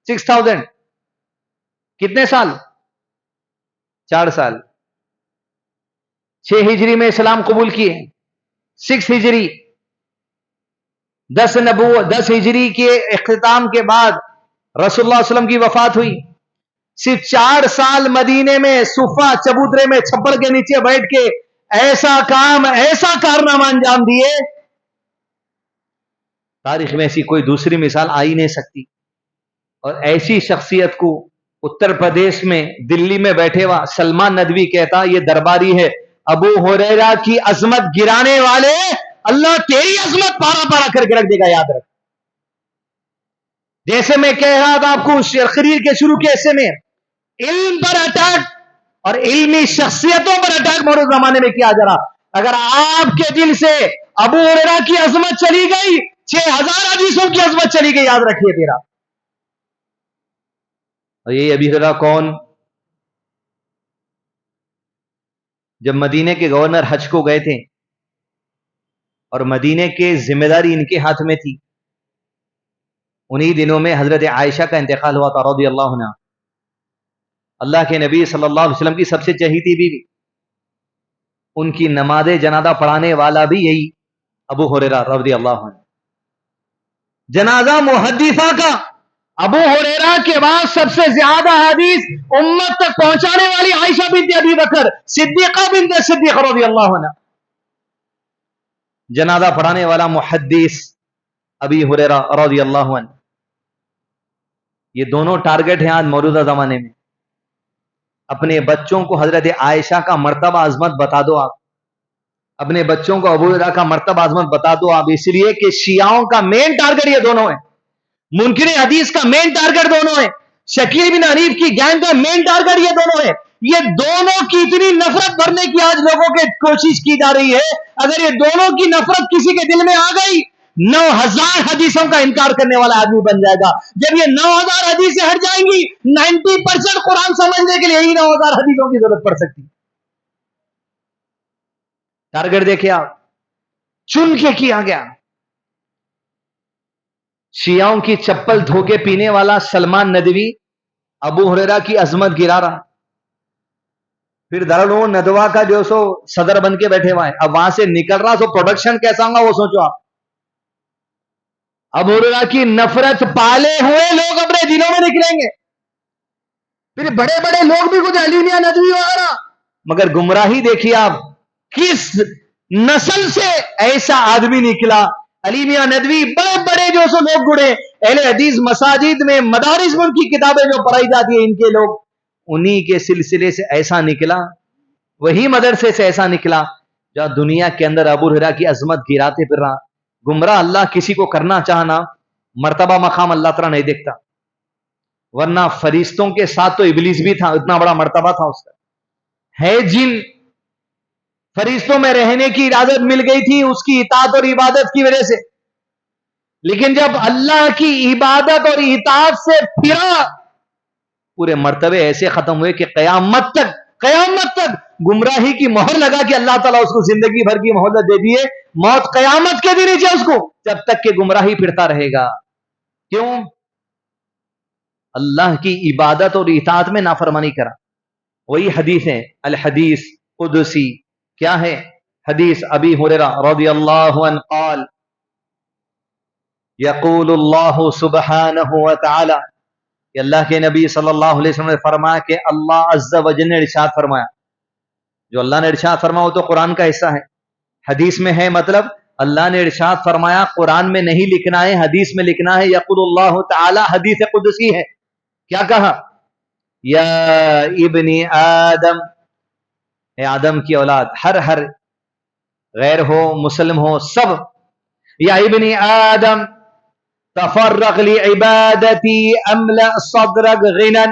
6000. کتنے سال؟ 4 سال. 6 ہجری میں اسلام قبول کیے, 6 ہجری, 10 ہجری کے اختتام کے بعد رسول اللہ علیہ وسلم کی وفات ہوئی. صرف 4 سال مدینے میں صفہ چبوترے میں چھپڑ کے نیچے بیٹھ کے ایسا کام, ایسا کارنامہ انجام دیے, تاریخ میں ایسی کوئی دوسری مثال آ ہی نہیں سکتی. اور ایسی شخصیت کو اتر پردیش میں دلی میں بیٹھے ہوا سلمان ندوی کہتا یہ درباری ہے, ابو ہریرہ کی عظمت گرانے والے اللہ تیری عظمت پارا پارا کر کے رکھ دے گا, یاد رکھ. جیسے میں کہہ رہا تھا آپ کو خریر کے شروع کے حصے میں, علم پر اٹیک اور علمی شخصیتوں پر اٹیک موجود زمانے میں کیا جا رہا. اگر آپ کے دل سے ابو ہریرہ کی عظمت چلی گئی, 6000 حدیثوں کی عظمت چلی گئی, یاد رکھیے تیرا. اور یہ ابی ہریرہ کون؟ جب مدینے کے گورنر حج کو گئے تھے اور مدینے کے ذمہ داری ان کے ہاتھ میں تھی, انہی دنوں میں حضرت عائشہ کا انتقال ہوا تھا رضی اللہ عنہا, اللہ کے نبی صلی اللہ علیہ وسلم کی سب سے چہیتی بیوی. ان کی نماز جنازہ پڑھانے والا بھی یہی ابو ہریرہ رضی اللہ عنہ. جنازہ محدثہ کا ابو ہریرہ کے بعد سب سے زیادہ حدیث امت تک پہنچانے والی عائشہ بنت ابی بکر صدیقہ بنت صدیق رضی اللہ عنہ. جنازہ پڑھانے والا محدث ابی ہریرہ رضی اللہ عنہ. یہ دونوں ٹارگٹ ہیں آج موجودہ زمانے میں. اپنے بچوں کو حضرت عائشہ کا مرتبہ عظمت بتا دو آپ, اپنے بچوں کو ابو ہریرہ کا مرتبہ عظمت بتا دو آپ, اس لیے کہ شیعوں کا مین ٹارگٹ یہ دونوں ہیں, منکر حدیث کا مین ٹارگٹ دونوں ہیں, شکیل بن حنیف کی گینگ کا مین ٹارگٹ یہ دونوں ہیں. یہ دونوں کی اتنی نفرت بھرنے کی آج لوگوں کی کوشش کی جا رہی ہے. اگر یہ دونوں کی نفرت کسی کے دل میں آ گئی, 9000 حدیثوں کا انکار کرنے والا آدمی بن جائے گا. جب یہ 9000 حدیثیں ہٹ جائیں گی, 90% قرآن سمجھنے کے لیے یہی 9000 حدیثوں کی ضرورت پڑ سکتی. ٹارگٹ دیکھیں آپ, چن کے کیا گیا. شیعوں کی چپل دھو کے پینے والا سلمان ندوی ابو ہریرہ کی عظمت گرا رہا, پھر دارالعلوم ندوہ کا جو سو صدر بن کے بیٹھے ہوئے ہیں, اب وہاں سے نکل رہا سو پروڈکشن کیسا ہوگا وہ سوچو آپ. ابو ہریرہ کی نفرت پالے ہوئے لوگ اپنے دلوں میں نکلیں گے, پھر بڑے بڑے لوگ بھی کچھ علی میاں ندوی وغیرہ, مگر گمراہی دیکھیے آپ کس نسل سے ایسا آدمی نکلا. علی میاں ندوی بڑے بڑے جو سو لوگ گڑے اہل حدیث مساجد میں مدارس میں ان کی کتابیں جو پڑھائی جاتی ہیں ان کے لوگ, انہی کے سلسلے سے ایسا نکلا, وہی مدرسے سے ایسا نکلا جو دنیا کے اندر ابو ہریرہ کی عظمت گراتے پھر رہا. گمراہ اللہ کسی کو کرنا چاہنا, مرتبہ مقام اللہ تعالیٰ نہیں دیکھتا, ورنہ فرشتوں کے ساتھ تو ابلیس بھی تھا, اتنا بڑا مرتبہ تھا اس کا. ہے جن, فرشتوں میں رہنے کی اجازت مل گئی تھی اس کی اطاعت اور عبادت کی وجہ سے, لیکن جب اللہ کی عبادت اور اطاعت سے پھرا پورے مرتبے ایسے ختم ہوئے کہ قیامت تک گمراہی کی مہر لگا کہ اللہ تعالیٰ اس کو زندگی بھر کی مہلت دے دیے، موت قیامت کے بھی نیچے اس کو، جب تک کہ گمراہی پھرتا رہے گا۔ کیوں؟ اللہ کی عبادت اور اطاعت میں نافرمانی کرا۔ وہی حدیث ہے، الحدیث قدسی، کیا ہے؟ حدیث ابی ہریرہ رضی اللہ عنہ قال یقول اللہ سبحانہ وتعالی، کہ اللہ کے نبی صلی اللہ علیہ وسلم نے فرمایا کہ اللہ عز و جل نے ارشاد فرمایا، جو اللہ نے ارشاد فرمایا وہ تو قرآن کا حصہ ہے، حدیث میں ہے، مطلب اللہ نے ارشاد فرمایا، قرآن میں نہیں لکھنا ہے، حدیث میں لکھنا ہے۔ یقول اللہ تعالی، حدیث قدسی ہے، کیا کہا؟ یا ابن آدم، اے آدم کی اولاد، ہر غیر ہو مسلم ہو سب، یا ابن آدم تفرغ لعبادتی املأ صدرک غنا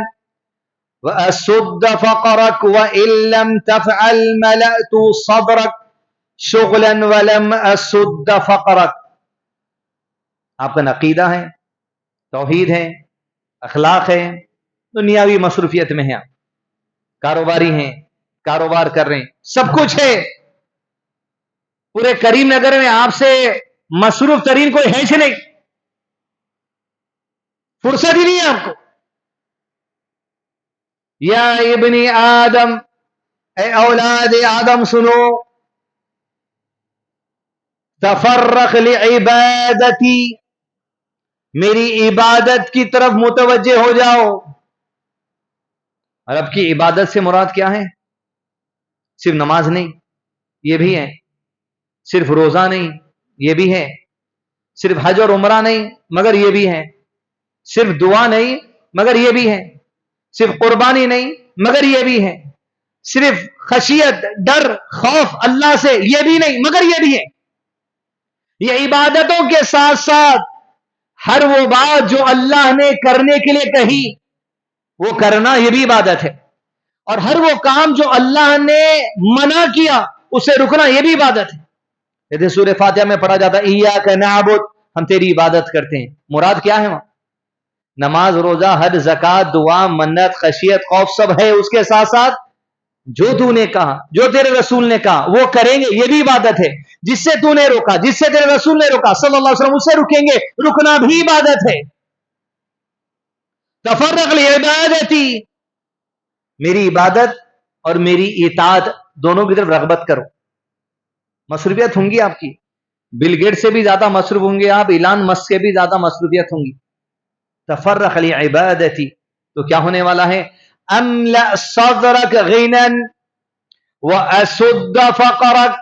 واسد فقرک وان لم تفعل ملأت صدرک شغلا ولم اسد فقرک۔ آپ کا عقیدہ ہے، توحید ہے، اخلاق ہے، دنیاوی مصروفیت میں ہیں، آپ کاروباری ہیں، کاروبار کر رہے ہیں، سب کچھ ہے، پورے کریم نگر میں آپ سے مصروف ترین کوئی ہے نہیں، فرصت ہی نہیں ہے آپ کو۔ یا ابن آدم، اے اولاد آدم سنو، تفرغ لعبادتی، میری عبادت کی طرف متوجہ ہو جاؤ۔ اور اب کی عبادت سے مراد کیا ہے؟ صرف نماز نہیں، یہ بھی ہے، صرف روزہ نہیں، یہ بھی ہے، صرف حج اور عمرہ نہیں، مگر یہ بھی ہے، صرف دعا نہیں، مگر یہ بھی ہے، صرف قربانی نہیں، مگر یہ بھی ہے، صرف خشیت، ڈر، خوف اللہ سے، یہ بھی نہیں، مگر یہ بھی ہے۔ یہ عبادتوں کے ساتھ ساتھ ہر وہ بات جو اللہ نے کرنے کے لیے کہی وہ کرنا، یہ بھی عبادت ہے، اور ہر وہ کام جو اللہ نے منع کیا اسے رکنا، یہ بھی عبادت ہے۔ جیسے سورہ فاتحہ میں پڑھا جاتا ہے ایاک نعبد، ہم تیری عبادت کرتے ہیں، مراد کیا ہے وہاں؟ نماز، روزہ، حج، زکات، دعا، منت، خشیت، خوف سب ہے، اس کے ساتھ ساتھ جو تو نے کہا، جو تیرے رسول نے کہا وہ کریں گے، یہ بھی عبادت ہے۔ جس سے تو نے روکا، جس سے تیرے رسول نے روکا صلی اللہ علیہ وسلم، اس سے رکیں گے، رکنا بھی عبادت ہے۔ تفرغ لعبادتی، میری عبادت اور میری اطاعت دونوں کی طرف رغبت کرو۔ مصروفیت ہوں گی آپ کی، بل گیٹ سے بھی زیادہ مصروف ہوں گے آپ، ایلان مسک سے بھی زیادہ مصروفیت ہوں گی۔ تفرغ لعبادتی، تو کیا ہونے والا ہے؟ املأ صدرک غنا واسد فقرک۔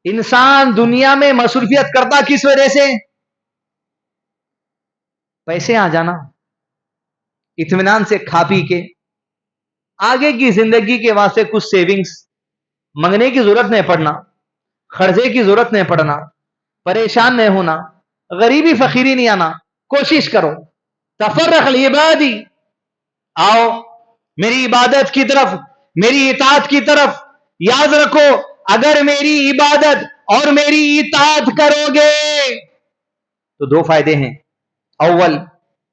انسان دنیا میں مصروفیت کرتا کس وجہ سے؟ پیسے آ جانا، اطمینان سے کھا پی کے، آگے کی زندگی کے واسطے کچھ سیونگز، منگنے کی ضرورت نہیں پڑنا، قرضے کی ضرورت نہیں پڑنا، پریشان نہیں ہونا، غریبی فقیری نہیں آنا، کوشش کرو۔ تفرغ لعبادی، آؤ میری عبادت کی طرف، میری اطاعت کی طرف۔ یاد رکھو، اگر میری عبادت اور میری اطاعت کرو گے تو دو فائدے ہیں۔ اول،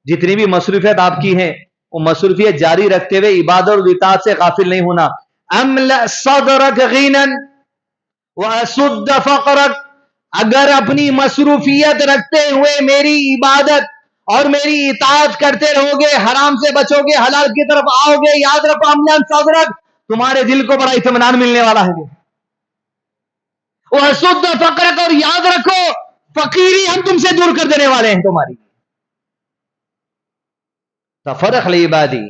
جتنی بھی مصروفیت آپ کی ہے وہ مصروفیت جاری رکھتے ہوئے عبادت اور اطاعت سے غافل نہیں ہونا۔ املأ صدرک غنا واسد فقرک، اگر اپنی مصروفیت رکھتے ہوئے میری عبادت اور میری اطاعت کرتے رہو گے، حرام سے بچو گے، حلال کی طرف آؤ گے، یاد رکھو املأ صدرک، تمہارے دل کو بڑا اطمینان ملنے والا ہے۔ واسد فقرک، اور یاد رکھو فقیری ہم تم سے دور کر دینے والے ہیں تمہاری۔ تفرغ لعبادی،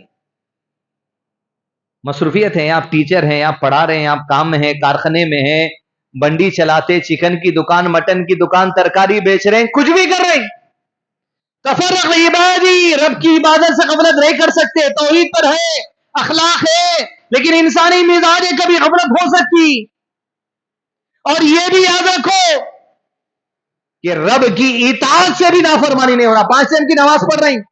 مصروفیت ہے، آپ ٹیچر ہیں، آپ پڑھا رہے ہیں، آپ کام میں ہیں، کارخانے میں ہیں، بنڈی چلاتے، چکن کی دکان، مٹن کی دکان، ترکاری بیچ رہے ہیں، کچھ بھی کر رہے ہیں۔ تفرغ لعبادی، رب کی عبادت سے غفلت نہیں کر سکتے، توحید پر ہے، اخلاق ہے، لیکن انسانی مزاج کبھی غفلت ہو سکتی۔ اور یہ بھی یاد رکھو کہ رب کی اطاعت سے بھی نافرمانی نہیں ہونا۔ 5 ٹائم کی نماز پڑھ رہے ہیں،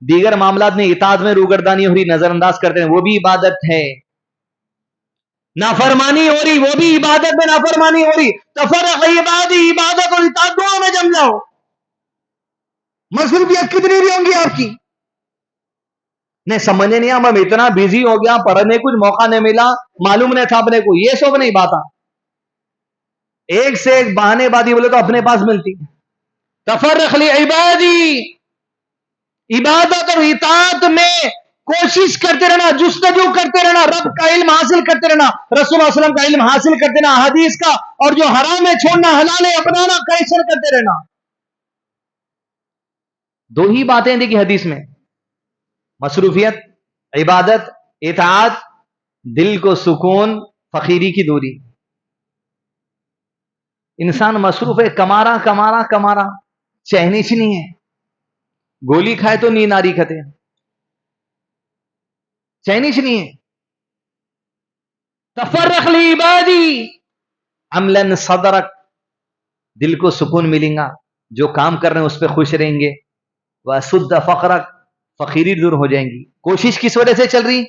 دیگر معاملات میں اطاعت میں روگردانی ہو رہی، نظر انداز کرتے ہیں، وہ بھی عبادت ہے۔ نافرمانی ہو رہی، وہ بھی عبادت میں نافرمانی ہو رہی۔ تفرغ عبادی، عبادت اور اطاعت دونوں میں جم جاؤ۔ مصروفیت کتنی بھی ہوں گی آپ کی، نہیں سمجھنے نہیں آیا، میں اتنا بزی ہو گیا، پڑھنے کچھ موقع نہیں ملا، معلوم نہیں تھا اپنے کو، یہ سب نہیں بات. ایک سے ایک بہانے بازی بولے تو اپنے پاس ملتی. تفرق لی عبادی، عبادت اور اطاعت میں کوشش کرتے رہنا، جستجو کرتے رہنا، رب کا علم حاصل کرتے رہنا، رسول اللہ علیہ وسلم کا علم حاصل کرتے رہنا، حدیث کا، اور جو حرام ہے چھوڑنا، حلال ہے اپنانا، کیسر کرتے رہنا. دو ہی باتیں دیکھی حدیث میں، مصروفیت، عبادت، اطاعت، دل کو سکون، فقیری کی دوری. انسان مصروف ہے، کمارا کمارا کمارا، چینش نہیں ہے. گولی کھائے تو نیند آ رہی کھتے، چینش نہیں ہے. تفرق لی عبادی عملا صدرک، دل کو سکون ملیں گا، جو کام کر رہے ہیں اس پہ خوش رہیں گے. وَسُدَّ فَقْرَک، فقیری دور ہو جائیں گی. کوشش کس وجہ سے چل رہی؟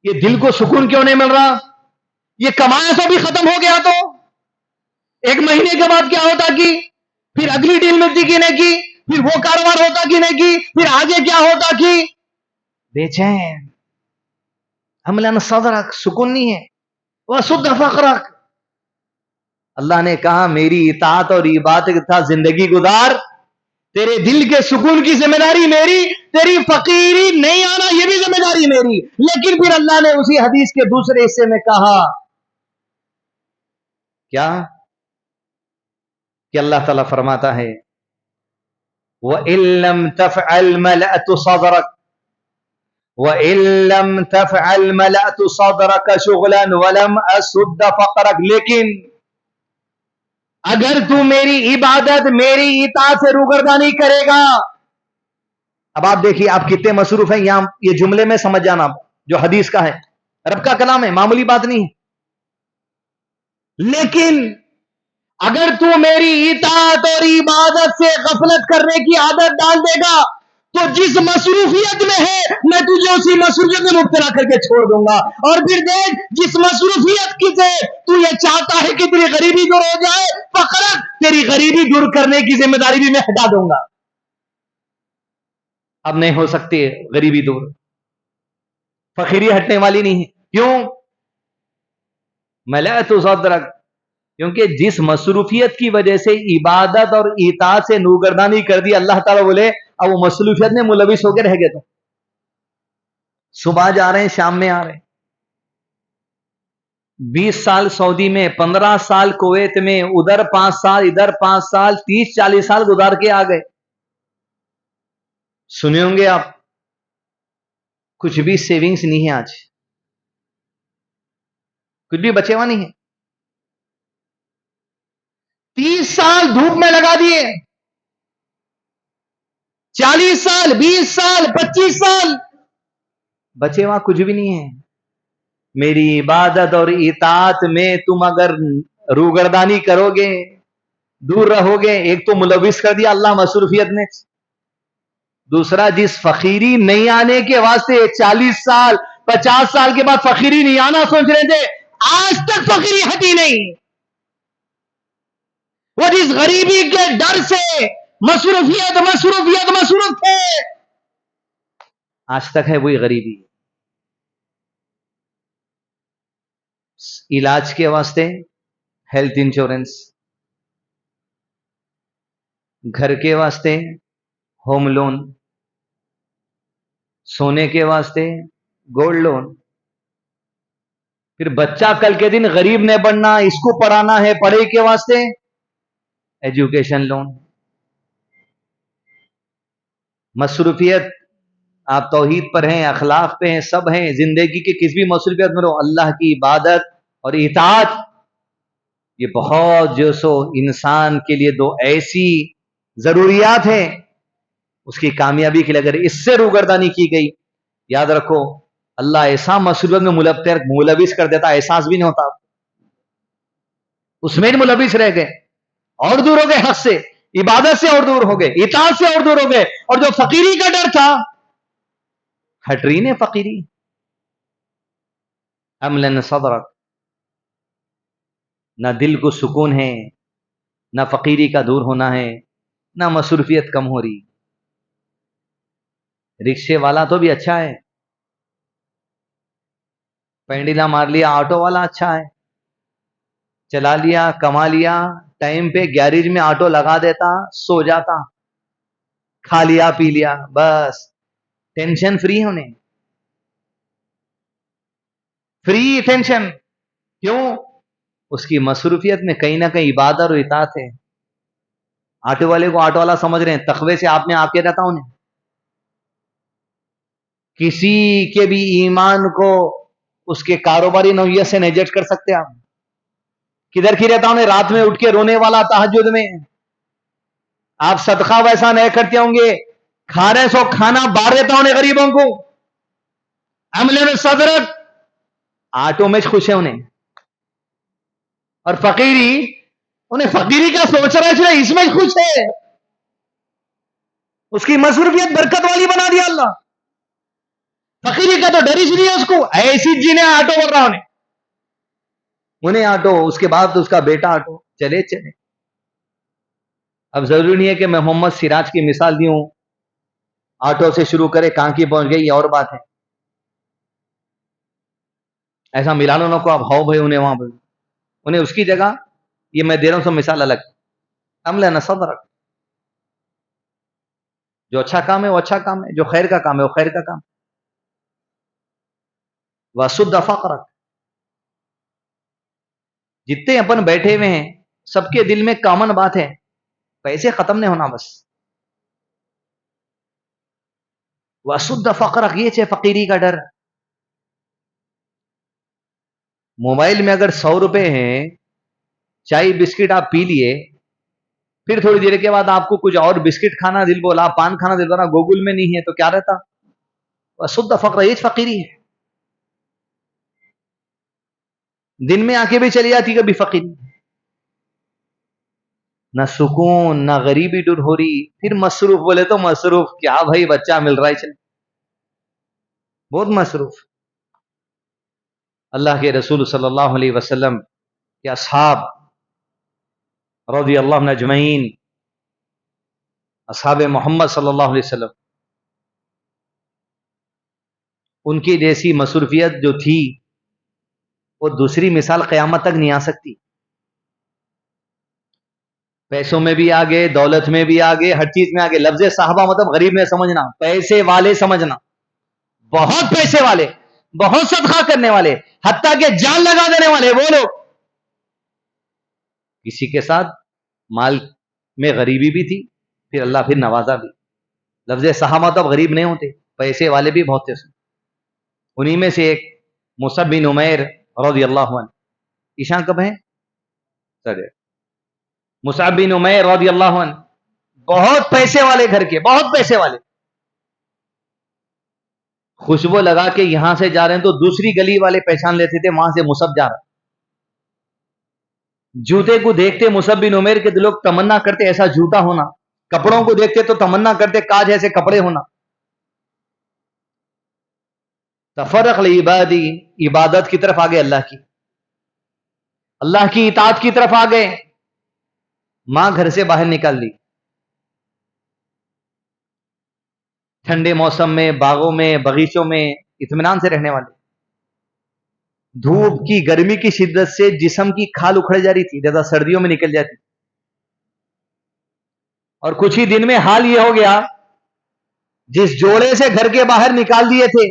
یہ دل کو سکون کیوں نہیں مل رہا؟ یہ کمایا تو بھی ختم ہو گیا تو ایک مہینے کے بعد کیا ہوتا کہ پھر اگلی ڈیل ملتی کہ نہیں کی، پھر وہ کاروبار ہوتا کہ نہیں کی، پھر آگے کیا ہوتا کہ بے چین. عملاً صدرک، سکون نہیں ہے. وَسُدَّ فَقْرَک، اللہ نے کہا میری اطاعت اور عبادت کے ساتھ زندگی گزار، تیرے دل کے سکون کی ذمہ داری میری، تیری فقیری نہیں آنا یہ بھی ذمہ داری میری. لیکن پھر اللہ نے اسی حدیث کے دوسرے حصے میں کہا کیا کہ اللہ تعالیٰ فرماتا ہے وَإِن لَّمْ تَفْعَلْ مَلَأْتُ صَدْرَكَ وَإِن لَّمْ تَفْعَلْ مَلَأْتُ صَدْرَكَ شُغْلًا وَلَمْ أَسُدَّ فَقْرَكَ، لیکن اگر تو میری عبادت، میری اطاعت سے روگردانی کرے گا. اب آپ دیکھیے آپ کتنے مصروف ہیں، یہاں یہ جملے میں سمجھ جانا جو حدیث کا ہے، رب کا کلام ہے، معمولی بات نہیں. لیکن اگر تو میری اطاعت اور عبادت سے غفلت کرنے کی عادت ڈال دے گا تو جس مصروفیت میں ہے میں تجھے اسی مصروفیت میں مبتلا کر کے چھوڑ دوں گا. اور پھر دیکھ جس مصروفیت کی سے تو یہ چاہتا ہے کہ تیری غریبی دور ہو جائے، فقط تیری غریبی دور کرنے کی ذمہ داری بھی میں ہٹا دوں گا. اب نہیں ہو سکتی غریبی دور، فقیری ہٹنے والی نہیں ہے. کیوں؟ ملأت صدرک، کیونکہ جس مصروفیت کی وجہ سے عبادت اور اطاعت سے روگردانی کر دی، اللہ تعالیٰ بولے اب وہ مصروفیت میں ملوث ہو کے رہ گئے. تو صبح جا رہے ہیں شام میں آ رہے ہیں، 20 سال سعودی میں، 15 سال کویت میں، ادھر 5 سال ادھر 5 سال، 30-40 سال گزار کے آ گئے. سنے ہوں گے آپ کچھ بھی سیونگز نہیں ہے، آج کچھ بھی بچے ہوا نہیں ہے. 30 سال دھوپ میں لگا دیے، 40 سال 20 سال 25 سال بچے وہاں کچھ بھی نہیں ہے. میری عبادت اور اطاعت میں تم اگر روگردانی کرو گے، دور رہو گے، ایک تو ملوث کر دیا اللہ مصروفیت نے، دوسرا جس فقیری نہیں آنے کے واسطے 40 سال 50 سال کے بعد فقیری نہیں آنا سوچ رہے تھے، آج تک فقیری ہٹی نہیں. وہ جس غریبی کے ڈر سے مصروفیت مصروفیت مصروف تھے، آج تک ہے وہی غریبی. علاج کے واسطے ہیلتھ انشورنس، گھر کے واسطے ہوم لون، سونے کے واسطے گولڈ لون، پھر بچہ کل کے دن غریب نہیں بننا، اس کو پڑھانا ہے، پڑھائی کے واسطے ایجوکیشن لون. مصروفیت آپ توحید پر ہیں، اخلاق پہ ہیں، سب ہیں، زندگی کے کس بھی مصروفیت میں رہو، اللہ کی عبادت اور اطاعت یہ بہت جو سو انسان کے لیے دو ایسی ضروریات ہیں، اس کی کامیابی کے لیے اگر اس سے روگردانی کی گئی، یاد رکھو اللہ ایسا مصروفیت میں ملوث کر دیتا، احساس بھی نہیں ہوتا، اس میں ملوث رہ گئے اور دور ہو گئے حق سے، عبادت سے اور دور ہو گئے، اطاعت سے اور دور ہو گئے. اور جو فقیری کا ڈر تھا ہٹ رہی نے فقیری. املن صدرک، نہ دل کو سکون ہے، نہ فقیری کا دور ہونا ہے، نہ مصروفیت کم ہو رہی. رکشے والا تو بھی اچھا ہے، پینڈیلا مار لیا، آٹو والا اچھا ہے، چلا لیا، کما لیا، ٹائم پہ گیریج میں آٹو لگا دیتا، سو جاتا، کھا لیا پی لیا، بس ٹینشن فری ہونے، فری ٹینشن. کیوں؟ اس کی مصروفیت میں کہیں نہ کہیں عبادت اور اطاعت ہے. آٹو والے کو آٹو والا سمجھ رہے ہیں، تقوی سے آپ نے آ کے رہتا انہیں. کسی کے بھی ایمان کو اس کے کاروباری نوعیت سے نہیں جج کر سکتے آپ. کدھر کی رہتا انہیں رات میں اٹھ کے رونے والا تہجد میں. آپ صدقہ ویسا نہیں کرتے ہوں گے، کھا رہے سو کھانا بار دیتا انہیں غریبوں کو. عملے میں صدرت، آٹو میں خوش ہے انہیں. اور فقیری، انہیں فقیری کا سوچ رہا ہے، اس میں خوش ہے. اس کی مصروفیت برکت والی بنا دیا اللہ. فقیری کا تو ڈر ہی نہیں ہے اس کو، ایسی جنہیں آٹو بول رہا انہیں آٹو، اس کے بعد اس کا بیٹا آٹو، چلے چلے. اب ضروری نہیں ہے کہ میں محمد سراج کی مثال دی ہوں، آٹو سے شروع کرے کہاں کی پہنچ گئی، یہ اور بات ہے. ایسا ملا لو کو آپ ہاؤ بھائی انہیں وہاں پہ، انہیں اس کی جگہ یہ میں دے رہا ہوں سب مثال الگ. عمل نہ صبر، جو اچھا کام ہے وہ اچھا کام ہے، جو خیر کا کام ہے وہ خیر کا کام. وَسُدَّ فَقْرَكَ، جتنے اپن بیٹھے ہوئے ہیں سب کے دل میں کامن بات ہے، پیسے ختم نہیں ہونا بس. وَسُدَّ فَقْرَكَ، یہ چھے فقیری کا ڈر. موبائل میں اگر 100 روپے ہیں، چائے بسکٹ آپ پی لیے، پھر تھوڑی دیر کے بعد آپ کو کچھ اور بسکٹ کھانا دل بولا، پان کھانا دل بولا، گوگل میں نہیں ہے تو کیا رہتا؟ وَسُدَّ فَقْرَ، یہ فقیری ہے. دن میں آنکھیں بھی چلی جاتی کبھی فقیری، نہ سکون نہ غریبی دور ہو رہی. پھر مصروف، بولے تو مصروف کیا بھائی، بچہ مل رہا ہے چلے، بہت مصروف. اللہ کے رسول صلی اللہ علیہ وسلم کے اصحاب رضی اللہ عنہ اجمعین، اصحاب محمد صلی اللہ علیہ وسلم، ان کی جیسی مصروفیت جو تھی وہ دوسری مثال قیامت تک نہیں آ سکتی. پیسوں میں بھی آگے، دولت میں بھی آگے، ہر چیز میں آگے. لفظ صحابہ مطلب غریب نہیں سمجھنا، پیسے والے سمجھنا. بہت پیسے والے، بہت صدقہ کرنے والے، حتیٰ کہ جان لگا دینے والے وہ لوگ. کسی کے ساتھ مال میں غریبی بھی تھی، پھر اللہ پھر نوازا بھی. لفظ صحابہ مطلب غریب نہیں ہوتے، پیسے والے بھی بہت تھے. انہی میں سے ایک مصعب بن عمیر رضی اللہ عنہ. ایشان کب ہیں؟ مصعب بن عمیر رضی اللہ عنہ، بہت پیسے والے گھر کے، بہت پیسے والے. خوشبو لگا کے یہاں سے جا رہے ہیں تو دوسری گلی والے پہچان لیتے تھے وہاں سے مصعب جا رہا. جوتے کو دیکھتے مصعب بن عمیر کے لوگ تمنا کرتے ایسا جوتا ہونا، کپڑوں کو دیکھتے تو تمنا کرتے کاج ایسے کپڑے ہونا. تفرق لعبادی، عبادت کی طرف آگے، اللہ کی اطاعت کی طرف آگے. ماں گھر سے باہر نکال دی، ٹھنڈے موسم میں باغوں میں باغیچوں میں اطمینان سے رہنے والے. دھوپ کی گرمی کی شدت سے جسم کی کھال اکھڑ جا رہی تھی، جیسا سردیوں میں نکل جاتی. اور کچھ ہی دن میں حال یہ ہو گیا، جس جوڑے سے گھر کے باہر نکال دیے تھے،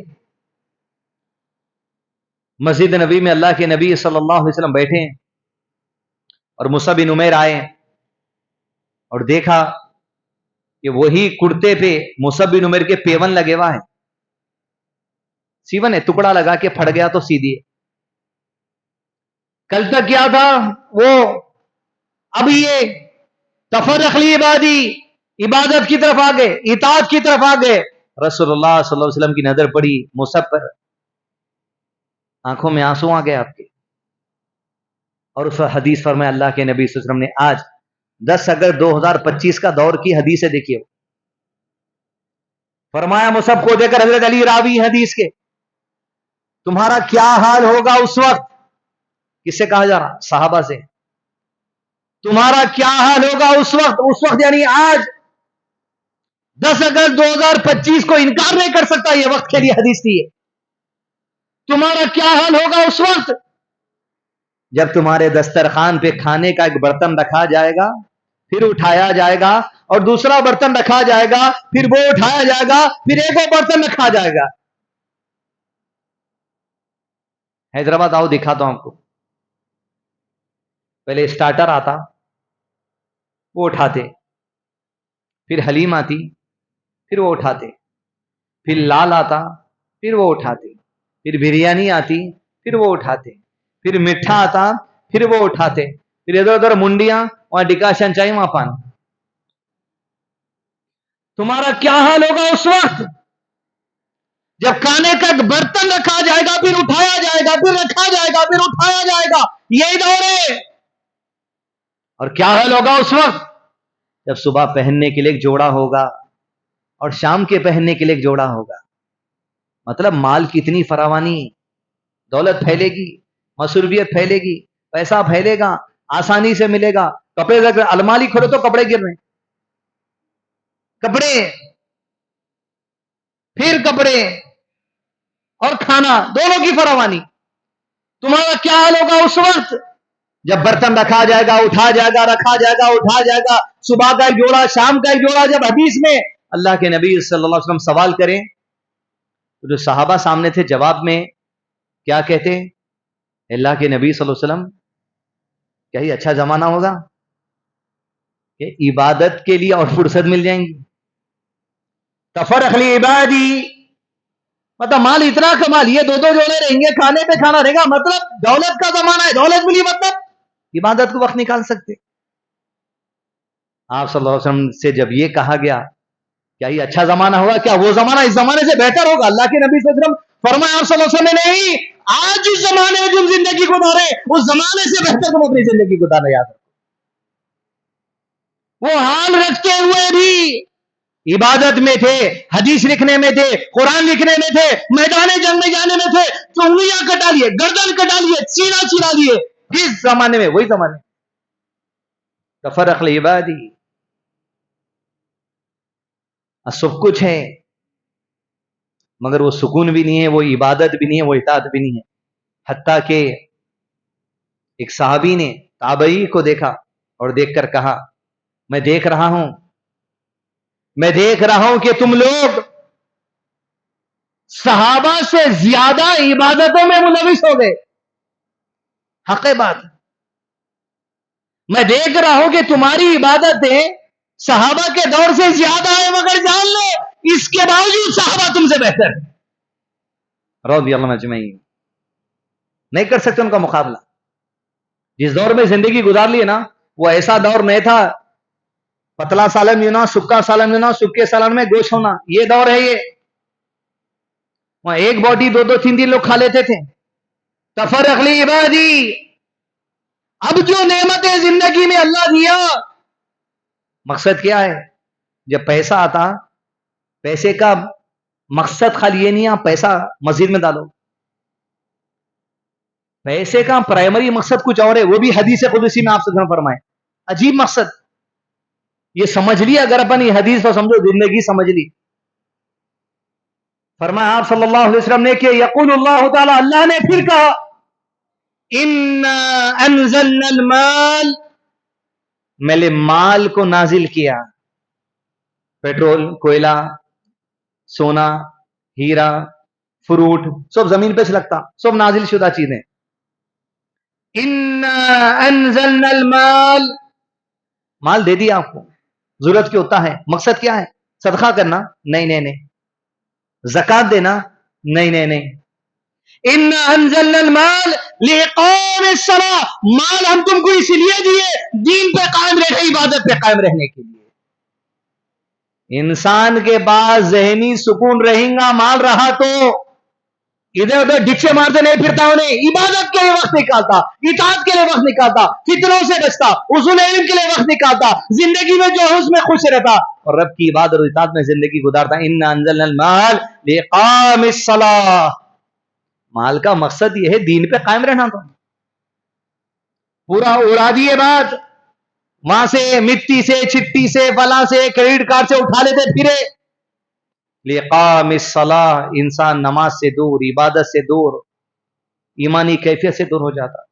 مسجد نبی میں اللہ کے نبی صلی اللہ علیہ وسلم بیٹھے ہیں اور مصعب بن عمیر آئے اور دیکھا کہ وہی کرتے پہ مصعب بن عمیر کے پیون لگے ہوا ہے، سیون ہے، ٹکڑا لگا کے پھٹ گیا تو سی دیے. کل تک کیا تھا وہ، اب یہ تفرق لعبادی، عبادت کی طرف آگے، اطاعت کی طرف آگے. رسول اللہ صلی اللہ علیہ وسلم کی نظر پڑی مصعب پر، آنکھوں میں آنسو آ گئے آپ کے. اور اس حدیث فرمایا اللہ کے نبی صلی اللہ علیہ وسلم نے، آج 10 اگست 2025 کا دور کی حدیث ہے، دیکھیے. فرمایا مصعب کو دے کر حضرت علی راوی حدیث کے، تمہارا کیا حال ہوگا اس وقت. کس سے کہا جا رہا؟ صحابہ سے. تمہارا کیا حال ہوگا اس وقت یعنی آج 10 اگست 2025 کو انکار نہیں کر سکتا، یہ وقت کے لیے حدیث تھی. تمہارا کیا حال ہوگا اس وقت جب تمہارے دسترخوان پہ کھانے کا ایک برتن رکھا جائے گا، پھر اٹھایا جائے گا، اور دوسرا برتن رکھا جائے گا، پھر وہ اٹھایا جائے گا، پھر ایک اور برتن رکھا جائے گا۔ حیدرآباد آؤ دکھاتا ہوں آپ کو۔ پہلے اسٹارٹر آتا، وہ اٹھاتے، پھر حلیم آتی، پھر وہ اٹھاتے، پھر لال آتا، پھر وہ اٹھاتے، پھر بریانی آتی، پھر وہ اٹھاتے، پھر میٹھا آتا، پھر وہ اٹھاتے، پھر ادھر ادھر منڈیاں، وہاں ڈکاشن چاہیے، وہاں پان۔ تمہارا کیا حال ہوگا اس وقت جب کھانے کا ایک برتن رکھا جائے گا، پھر اٹھایا جائے گا، پھر رکھا جائے گا، پھر اٹھایا جائے گا، یہی دور ہے۔ اور کیا حال ہوگا اس وقت جب صبح پہننے کے لیے ایک جوڑا ہوگا اور شام کے پہننے کے لیے ایک جوڑا ہوگا۔ مطلب مال کی اتنی فراوانی، دولت پھیلے گی، مصروفیت پھیلے گی، پیسہ پھیلے گا، آسانی سے ملے گا۔ کپڑے الماری کھولو تو کپڑے گر رہے ہیں، کپڑے، پھر کپڑے اور کھانا، دونوں کی فراوانی۔ تمہارا کیا حال ہوگا اس وقت جب برتن رکھا جائے گا، اٹھا جائے گا، رکھا جائے گا، اٹھا جائے گا، صبح کا ایک جوڑا، شام کا ایک جوڑا۔ جب حدیث میں اللہ کے نبی صلی اللہ علیہ وسلم سوال کریں تو جو صحابہ سامنے تھے جواب میں کیا کہتے؟ اللہ کے نبی صلی اللہ علیہ وسلم، کیا یہ اچھا زمانہ ہوگا کہ عبادت کے لیے اور فرصت مل جائیں گی؟ تفرق لعبادی، مطلب مال اتنا کما لیے، دو دو جوڑے رہیں گے، کھانے پہ کھانا رہے گا، مطلب دولت کا زمانہ ہے، دولت ملی مطلب عبادت کو وقت نکال سکتے۔ آپ صلی اللہ علیہ وسلم سے جب یہ کہا گیا کیا یہ اچھا زمانہ ہوگا، کیا وہ زمانہ اس زمانے سے بہتر ہوگا؟ اللہ کے نبی صلی اللہ علیہ وسلم فرمایا آپ صلی اللہ علیہ وسلم نے، نہیں، آج اس زمانے میں تم زندگی گزارے اس زمانے سے بہتر تم اپنی زندگی گزارنا یاد رکھو۔ وہ حال رکھتے ہوئے بھی عبادت میں تھے، حدیث لکھنے میں تھے، قرآن لکھنے میں تھے، میدان جنگ میں جانے میں تھے، تو انگلیاں کٹا لیے، گردن کٹا لیے، سینہ چلا لیے، کس زمانے میں؟ وہی زمانے۔ تفرق لعبادی، سب کچھ ہے مگر وہ سکون بھی نہیں ہے، وہ عبادت بھی نہیں ہے، وہ اطاعت بھی نہیں ہے۔ حتیٰ کہ ایک صحابی نے تابعی کو دیکھا اور دیکھ کر کہا، میں دیکھ رہا ہوں کہ تم لوگ صحابہ سے زیادہ عبادتوں میں ملوث ہو گئے۔ حق بات، میں دیکھ رہا ہوں کہ تمہاری عبادتیں صحابہ کے دور سے زیادہ ہے، مگر جان لو اس کے باوجود صحابہ تم سے بہتر ہے رضی اللہ اجمعین۔ نہیں کر سکتے ان کا مقابلہ۔ جس دور میں زندگی گزار لی ہے نا، وہ ایسا دور نہیں تھا پتلا سالن یونا، سکا سالن یونا، سکے سالن میں گوشت ہونا، یہ دور ہے یہ۔ وہاں ایک باٹی دو دو تین تین لوگ کھا لیتے تھے۔ تفرق لعبادی، اب جو نعمتیں زندگی میں اللہ دیا، مقصد کیا ہے؟ جب پیسہ آتا، پیسے کا مقصد خالی یہ نہیں آپ پیسہ مسجد میں ڈالو، پیسے کا پرائمری مقصد کچھ اور ہے، وہ بھی حدیث قدسی میں آپ سے فرمائے۔ عجیب مقصد، یہ سمجھ لی اگر اپنی حدیث تو سمجھو زندگی سمجھ لی۔ فرمایا آپ صلی اللہ علیہ وسلم نے کہ یقول اللہ تعالی، اللہ نے پھر کہا، اِنَّا أَنزَلْنَا الْمَالِ، میں نے مال کو نازل کیا، پیٹرول، کوئلہ، سونا، ہیرا، فروٹ، سب زمین پہ سے لگتا، سب نازل شدہ چیزیں۔ اِنَّا أَنزَلْنَا الْمَالِ، مال دے دیا آپ کو، ضرورت کیا ہوتا ہے، مقصد کیا ہے؟ صدقہ کرنا؟ نہیں، زکات دینا؟ نہیں۔ اِنَّا أَنزَلْنَا الْمَالِ لِإِقَامِ الصَّلَاةِ، مال ہم تم کو اس لیے دیے دین پہ قائم رہنے، عبادت پہ قائم رہنے کے لیے۔ انسان کے پاس ذہنی سکون رہیں گا، مال رہا تو ادھر ادھر ڈچے مارتے نہیں پھرتا، انہیں عبادت کے لیے وقت نکالتا، اطاعت کے لیے وقت نکالتا، فتنوں سے بچتا، اصول علم کے لیے وقت نکالتا، زندگی میں جو ہے اس میں خوش رہتا اور رب کی عبادت اور اطاعت میں زندگی گزارتا۔ اِنَّا أَنزَلْنَا الْمَالِ لِإِقَامِ الصَّلَاةِ، مال کا مقصد یہ ہے دین پہ قائم رہنا۔ تو پورا اڑا دیے بات، وہاں سے مٹی سے، چٹی سے، فلاں سے، کریڈٹ کارڈ سے اٹھا لیتے پھرے۔ لِإِقَامِ الصَّلَاةِ، انسان نماز سے دور، عبادت سے دور، ایمانی کیفیت سے دور ہو جاتا.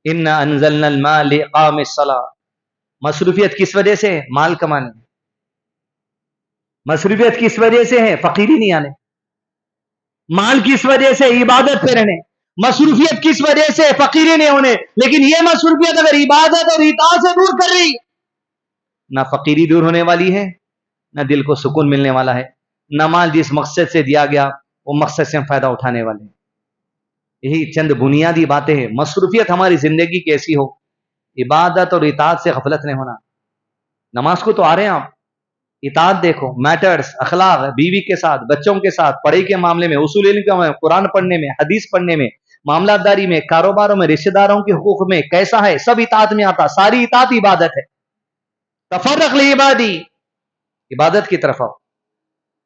انا انزلنا الماء لإقام الصلاة. مصروفیت کس وجہ سے ہے؟ مال کمانے. مصروفیت کس وجہ سے ہے؟ فقیری نہیں آنے. مال کس وجہ سے؟ عبادت پہ رہنے. مصروفیت کس وجہ سے؟ فقیری نہیں ہونے. لیکن یہ مصروفیت اگر عبادت اور اطاعت سے دور کر رہی، نہ فقیری دور ہونے والی ہے، نہ دل کو سکون ملنے والا ہے، نہ مال جس مقصد سے دیا گیا وہ مقصد سے ہم فائدہ اٹھانے والے ہیں. یہی چند بنیادی باتیں ہیں. مصروفیت ہماری زندگی کی ایسی ہو، عبادت اور اطاعت سے غفلت نہیں ہونا. نماز کو تو آ رہے ہیں آپ، اطاعت دیکھو، میٹرز، اخلاق، بیوی کے ساتھ، بچوں کے ساتھ، پڑھائی کے معاملے میں، اصول علم کے میں، قرآن پڑھنے میں، حدیث پڑھنے میں، معاملات داری میں، کاروباروں میں، رشتہ داروں کے حقوق میں کیسا ہے، سب اطاعت میں آتا. ساری اطاعت عبادت ہے. تفرق لعبادی، عبادت کی طرف آؤ.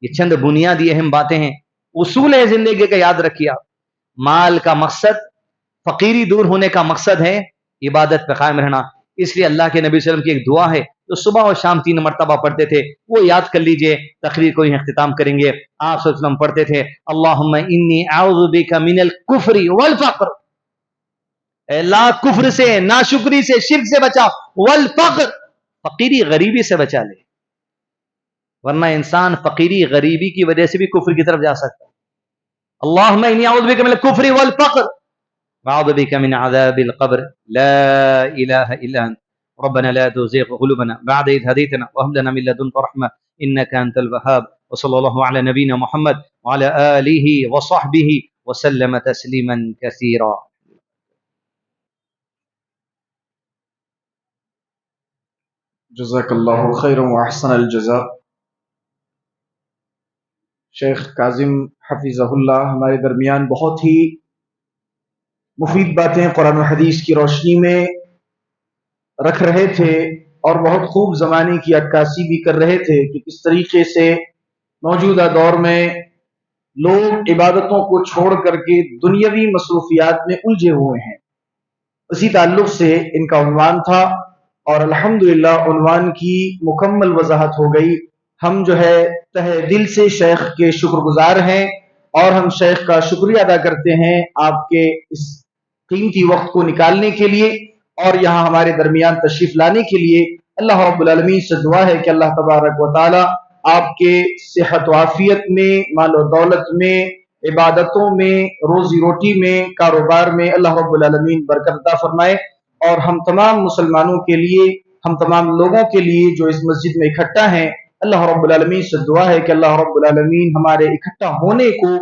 یہ چند بنیادی اہم باتیں ہیں، اصول ہے زندگی کا، یاد رکھیے آپ. مال کا مقصد، فقیری دور ہونے کا مقصد ہے عبادت پہ قائم رہنا. اس لیے اللہ کے نبی صلی اللہ علیہ وسلم کی ایک دعا ہے جو صبح اور شام 3 مرتبہ پڑھتے تھے، وہ یاد کر لیجئے. تقریر کو ہی اختتام کریں گے. آپ صلی اللہ علیہ وسلم پڑھتے تھے اللہم انی اعوذ بک من الکفر والفقر. اے اللہ کفر سے، ناشکری سے، شرک سے بچا، والفقر، فقیری غریبی سے بچا لے. ورنہ انسان فقیری غریبی کی وجہ سے بھی کفر کی طرف جا سکتا ہے. اللہم انی اعوذ بک من الکفر والفقر واعوذ بک من عذاب القبر لا الہ الا انت ربنا لا تزغ قلوبنا بعد إذ هديتنا وهب لنا من لدنك رحمة إنك أنت الوهاب. وصلى الله على نبينا محمد وعلى آله وصحبه وسلم تسليما كثيرا. جزاک اللہ خیر و احسن الجزاء. شیخ کاظم حفظہ اللہ ہمارے درمیان بہت ہی مفید باتیں قرآن و حدیث کی روشنی میں رکھ رہے تھے، اور بہت خوب زمانے کی عکاسی بھی کر رہے تھے کہ کس طریقے سے موجودہ دور میں لوگ عبادتوں کو چھوڑ کر کے دنیاوی مصروفیات میں الجھے ہوئے ہیں. اسی تعلق سے ان کا عنوان تھا، اور الحمدللہ عنوان کی مکمل وضاحت ہو گئی. ہم جو ہے تہ دل سے شیخ کے شکر گزار ہیں، اور ہم شیخ کا شکریہ ادا کرتے ہیں آپ کے اس قیمتی وقت کو نکالنے کے لیے اور یہاں ہمارے درمیان تشریف لانے کے لیے. اللہ رب العالمین سے دعا ہے کہ اللہ تبارک و تعالی آپ کے صحت و عافیت میں، مال و دولت میں، عبادتوں میں، روزی روٹی میں، کاروبار میں اللہ رب العالمین برکت عطا فرمائے. اور ہم تمام مسلمانوں کے لیے، ہم تمام لوگوں کے لیے جو اس مسجد میں اکٹھا ہیں، اللہ رب العالمین سے دعا ہے کہ اللہ رب العالمین ہمارے اکٹھا ہونے کو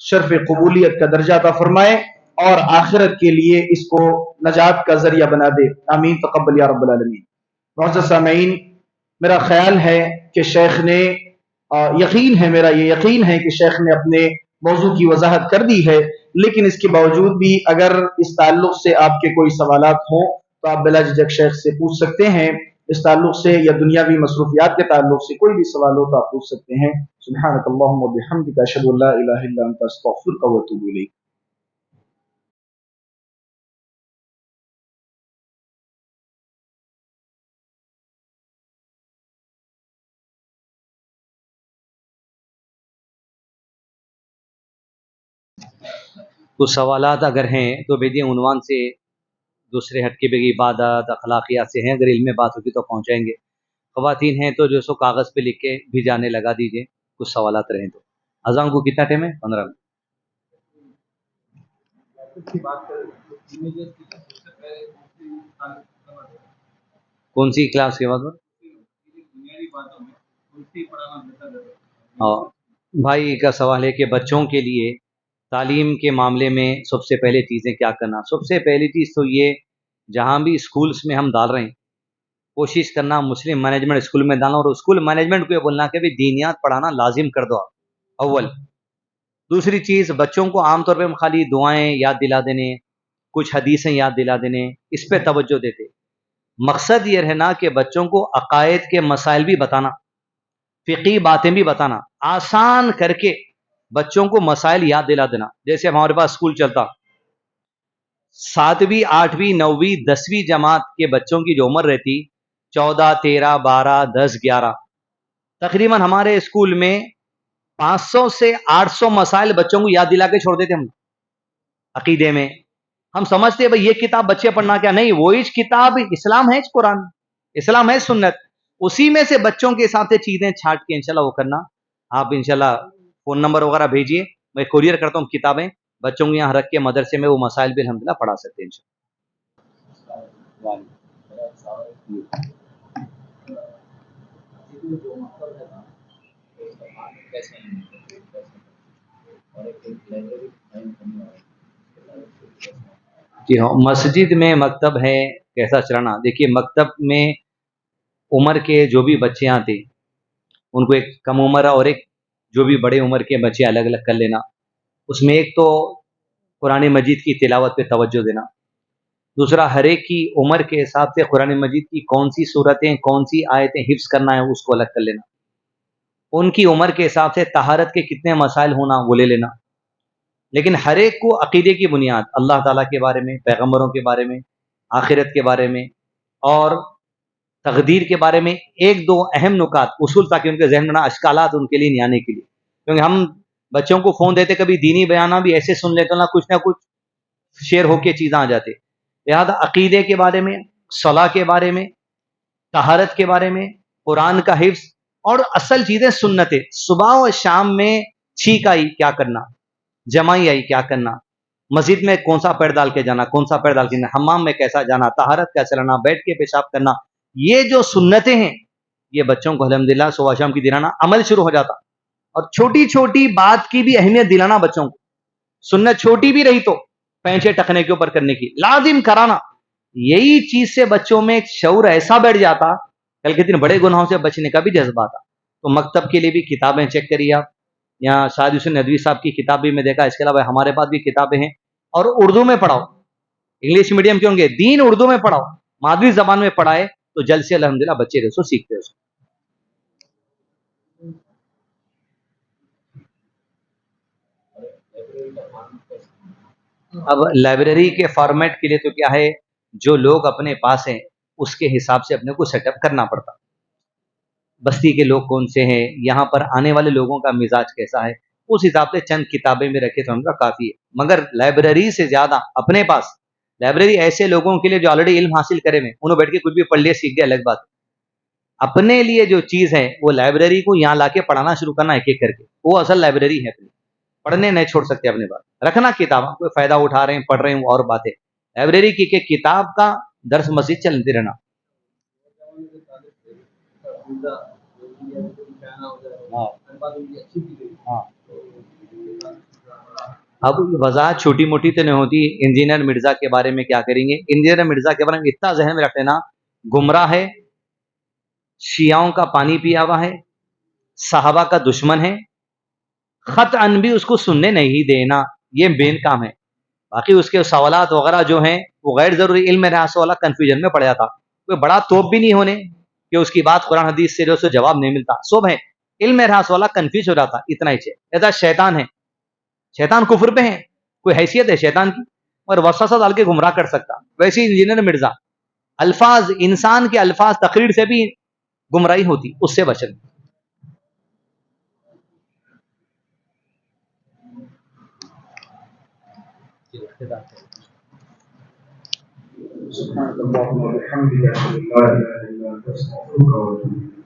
شرف قبولیت کا درجہ عطا فرمائے اور آخرت کے لیے اس کو نجات کا ذریعہ بنا دے. آمین تقبل یا رب العالمین. معزز سامعین، میرا خیال ہے کہ شیخ نے یقین ہے، میرا یہ یقین ہے کہ شیخ نے اپنے موضوع کی وضاحت کر دی ہے، لیکن اس کے باوجود بھی اگر اس تعلق سے آپ کے کوئی سوالات ہوں تو آپ بلا جھجک شیخ سے پوچھ سکتے ہیں. اس تعلق سے یا دنیاوی مصروفیات کے تعلق سے کوئی بھی سوال ہو تو آپ پوچھ سکتے ہیں. سبحانک اللہم و بحمدک اشہد ان لا الہ الا انت استغفرک و اتوب الیک. کچھ سوالات اگر ہیں تو بھیجیے عنوان سے، دوسرے ہٹ کے بھی عبادت اخلاقیات سے ہیں، اگر علم میں بات ہوگی تو پہنچائیں گے. خواتین ہیں تو جو سو کاغذ پہ لکھ کے بھیجانے لگا دیجیے. کچھ سوالات رہیں تو. اذان کو کتنا ٹائم ہے؟ 15 منٹ. کون سی کلاس کے بعد؟ بھائی کا سوال ہے کہ بچوں کے لیے تعلیم کے معاملے میں سب سے پہلے چیزیں کیا کرنا. سب سے پہلی چیز تو یہ، جہاں بھی اسکولس میں ہم ڈال رہے ہیں کوشش کرنا مسلم مینجمنٹ اسکول میں ڈالنا، اور اسکول مینجمنٹ کو یہ بولنا کہ بھی دینیات پڑھانا لازم کر دو اول. دوسری چیز، بچوں کو عام طور پہ ہم خالی دعائیں یاد دلا دینے، کچھ حدیثیں یاد دلا دینے، اس پہ توجہ دیتے. مقصد یہ رہنا کہ بچوں کو عقائد کے مسائل بھی بتانا، فقہی باتیں بھی بتانا، آسان کر کے بچوں کو مسائل یاد دلا دینا. جیسے ہمارے پاس اسکول چلتا 7ویں 8ویں 9ویں 10ویں جماعت کے بچوں کی جو عمر رہتی 14 13 12 10 11، تقریباً ہمارے اسکول میں 500 سے 800 مسائل بچوں کو یاد دلا کے چھوڑ دیتے ہم. عقیدے میں ہم سمجھتے ہیں بھائی یہ کتاب بچے پڑھنا کیا نہیں, وہی کتاب اسلام ہے, قرآن اسلام ہے, سنت, اسی میں سے بچوں کے حساب سے چیزیں چھانٹ کے انشاءاللہ وہ کرنا. آپ انشاءاللہ فون نمبر وغیرہ بھیجیے, میں کوریئر کرتا ہوں کتابیں, بچوں کو یہاں رکھ کے مدرسے میں وہ مسائل بھی الحمدللہ پڑھا سکتے ہیں جی ہاں, مسجد میں مکتب ہے کیسا چلانا. دیکھیے مکتب میں عمر کے جو بھی بچے آتے ان کو ایک کم عمر اور ایک جو بھی بڑے عمر کے بچے الگ الگ کر لینا. اس میں ایک تو قرآن مجید کی تلاوت پہ توجہ دینا, دوسرا ہر ایک کی عمر کے حساب سے قرآن مجید کی کون سی صورتیں کون سی آیتیں حفظ کرنا ہے اس کو الگ کر لینا. ان کی عمر کے حساب سے طہارت کے کتنے مسائل ہونا وہ لے لینا. لیکن ہر ایک کو عقیدے کی بنیاد اللہ تعالیٰ کے بارے میں, پیغمبروں کے بارے میں, آخرت کے بارے میں اور تقدیر کے بارے میں ایک دو اہم نکات اصول, تاکہ ان کے ذہن میں نہ اشکالات ان کے لیے نہیں آنے کے لیے. کیونکہ ہم بچوں کو فون دیتے کبھی دینی بیانہ بھی ایسے سن لیتے نہ کچھ شیئر ہو کے چیزیں آ جاتے. لہٰذا عقیدے کے بارے میں, صلاح کے بارے میں, طہارت کے بارے میں, قرآن کا حفظ اور اصل چیزیں سنتیں. صبح و شام میں چھینک آئی کیا کرنا, جمائی آئی کیا کرنا, مسجد میں کون سا پیر ڈال کے جانا, کون سا پیر ڈال کے جانا, حمام میں کیسا جانا, طہارت کیسا لینا, بیٹھ کے پیشاب کرنا, یہ جو سنتیں ہیں یہ بچوں کو الحمدللہ صبح شام کی دلانا عمل شروع ہو جاتا. اور چھوٹی چھوٹی بات کی بھی اہمیت دلانا بچوں کو, سنت چھوٹی بھی رہی تو پینچے ٹکنے کے اوپر کرنے کی لازم کرانا. یہی چیز سے بچوں میں ایک شعور ایسا بیٹھ جاتا, کل کے دن بڑے گناہوں سے بچنے کا بھی جذبہ آتا. تو مکتب کے لیے بھی کتابیں چیک کریے آپ, یہاں شاہد حسین ندوی صاحب کی کتاب بھی میں دیکھا, اس کے علاوہ ہمارے پاس بھی کتابیں ہیں. اور اردو میں پڑھاؤ, انگلش میڈیم کے ہوں گے, دین اردو میں پڑھاؤ, مادری زبان میں پڑھائے تو جلد سے الحمدللہ بچے رسو سیکھتے ہیں. اب لائبریری کے فارمیٹ کے لیے تو کیا ہے, جو لوگ اپنے پاس ہیں اس کے حساب سے اپنے کو سیٹ اپ کرنا پڑتا. بستی کے لوگ کون سے ہیں, یہاں پر آنے والے لوگوں کا مزاج کیسا ہے, اس حساب سے چند کتابیں میں رکھے تو ہم کا کافی ہے. مگر لائبریری سے زیادہ اپنے پاس لائبریری ایسے لوگوں کے لیے جو آلریڈی علم حاصل کرے میں, انہوں بیٹھ کے کچھ بھی پڑھ لیا سیکھ گیا الگ بات. اپنے لیے جو چیز ہے وہ لائبریری کو یہاں لا کے پڑھانا شروع کرنا ایک ایک کر کے, وہ اصل لائبریری ہے. اپنی پڑھنے نہیں چھوڑ سکتے, اپنے بات رکھنا کتاب, کوئی فائدہ اٹھا رہے ہیں پڑھ رہے ہیں اور باتیں. لائبریری کی کہ کتاب کا درس مسجد چلتے رہنا. اب وضاحت چھوٹی موٹی تو نہیں ہوتی. انجینئر مرزا کے بارے میں کیا کریں گے, انجینئر مرزا کے بارے میں اتنا ذہن میں رکھ لینا, گمراہ ہے, شیعوں کا پانی پیا ہوا ہے, صحابہ کا دشمن ہے, خط ان بھی اس کو سننے نہیں دینا, یہ مین کام ہے. باقی اس کے سوالات وغیرہ جو ہیں وہ غیر ضروری علم راس والا کنفیوژن میں پڑ جاتا. کوئی بڑا توپ بھی نہیں ہونے کہ اس کی بات قرآن حدیث سے جو اسے جواب نہیں ملتا, سب ہے علم راس والا کنفیوز ہو جاتا, اتنا ہی ہے. ایسا شیطان ہے, شیطان کفر پہ ہے, کوئی حیثیت ہے شیطان کی, اور وسوسہ ڈال کے گمراہ کر سکتا. ویسے انجینئر مرزا, الفاظ, انسان کے الفاظ تقریر سے بھی گمراہی ہوتی, اس سے بچنا. سبحانك اللهم وبحمدك اشهد ان لا اله الا انت استغفرك واتوب اليك.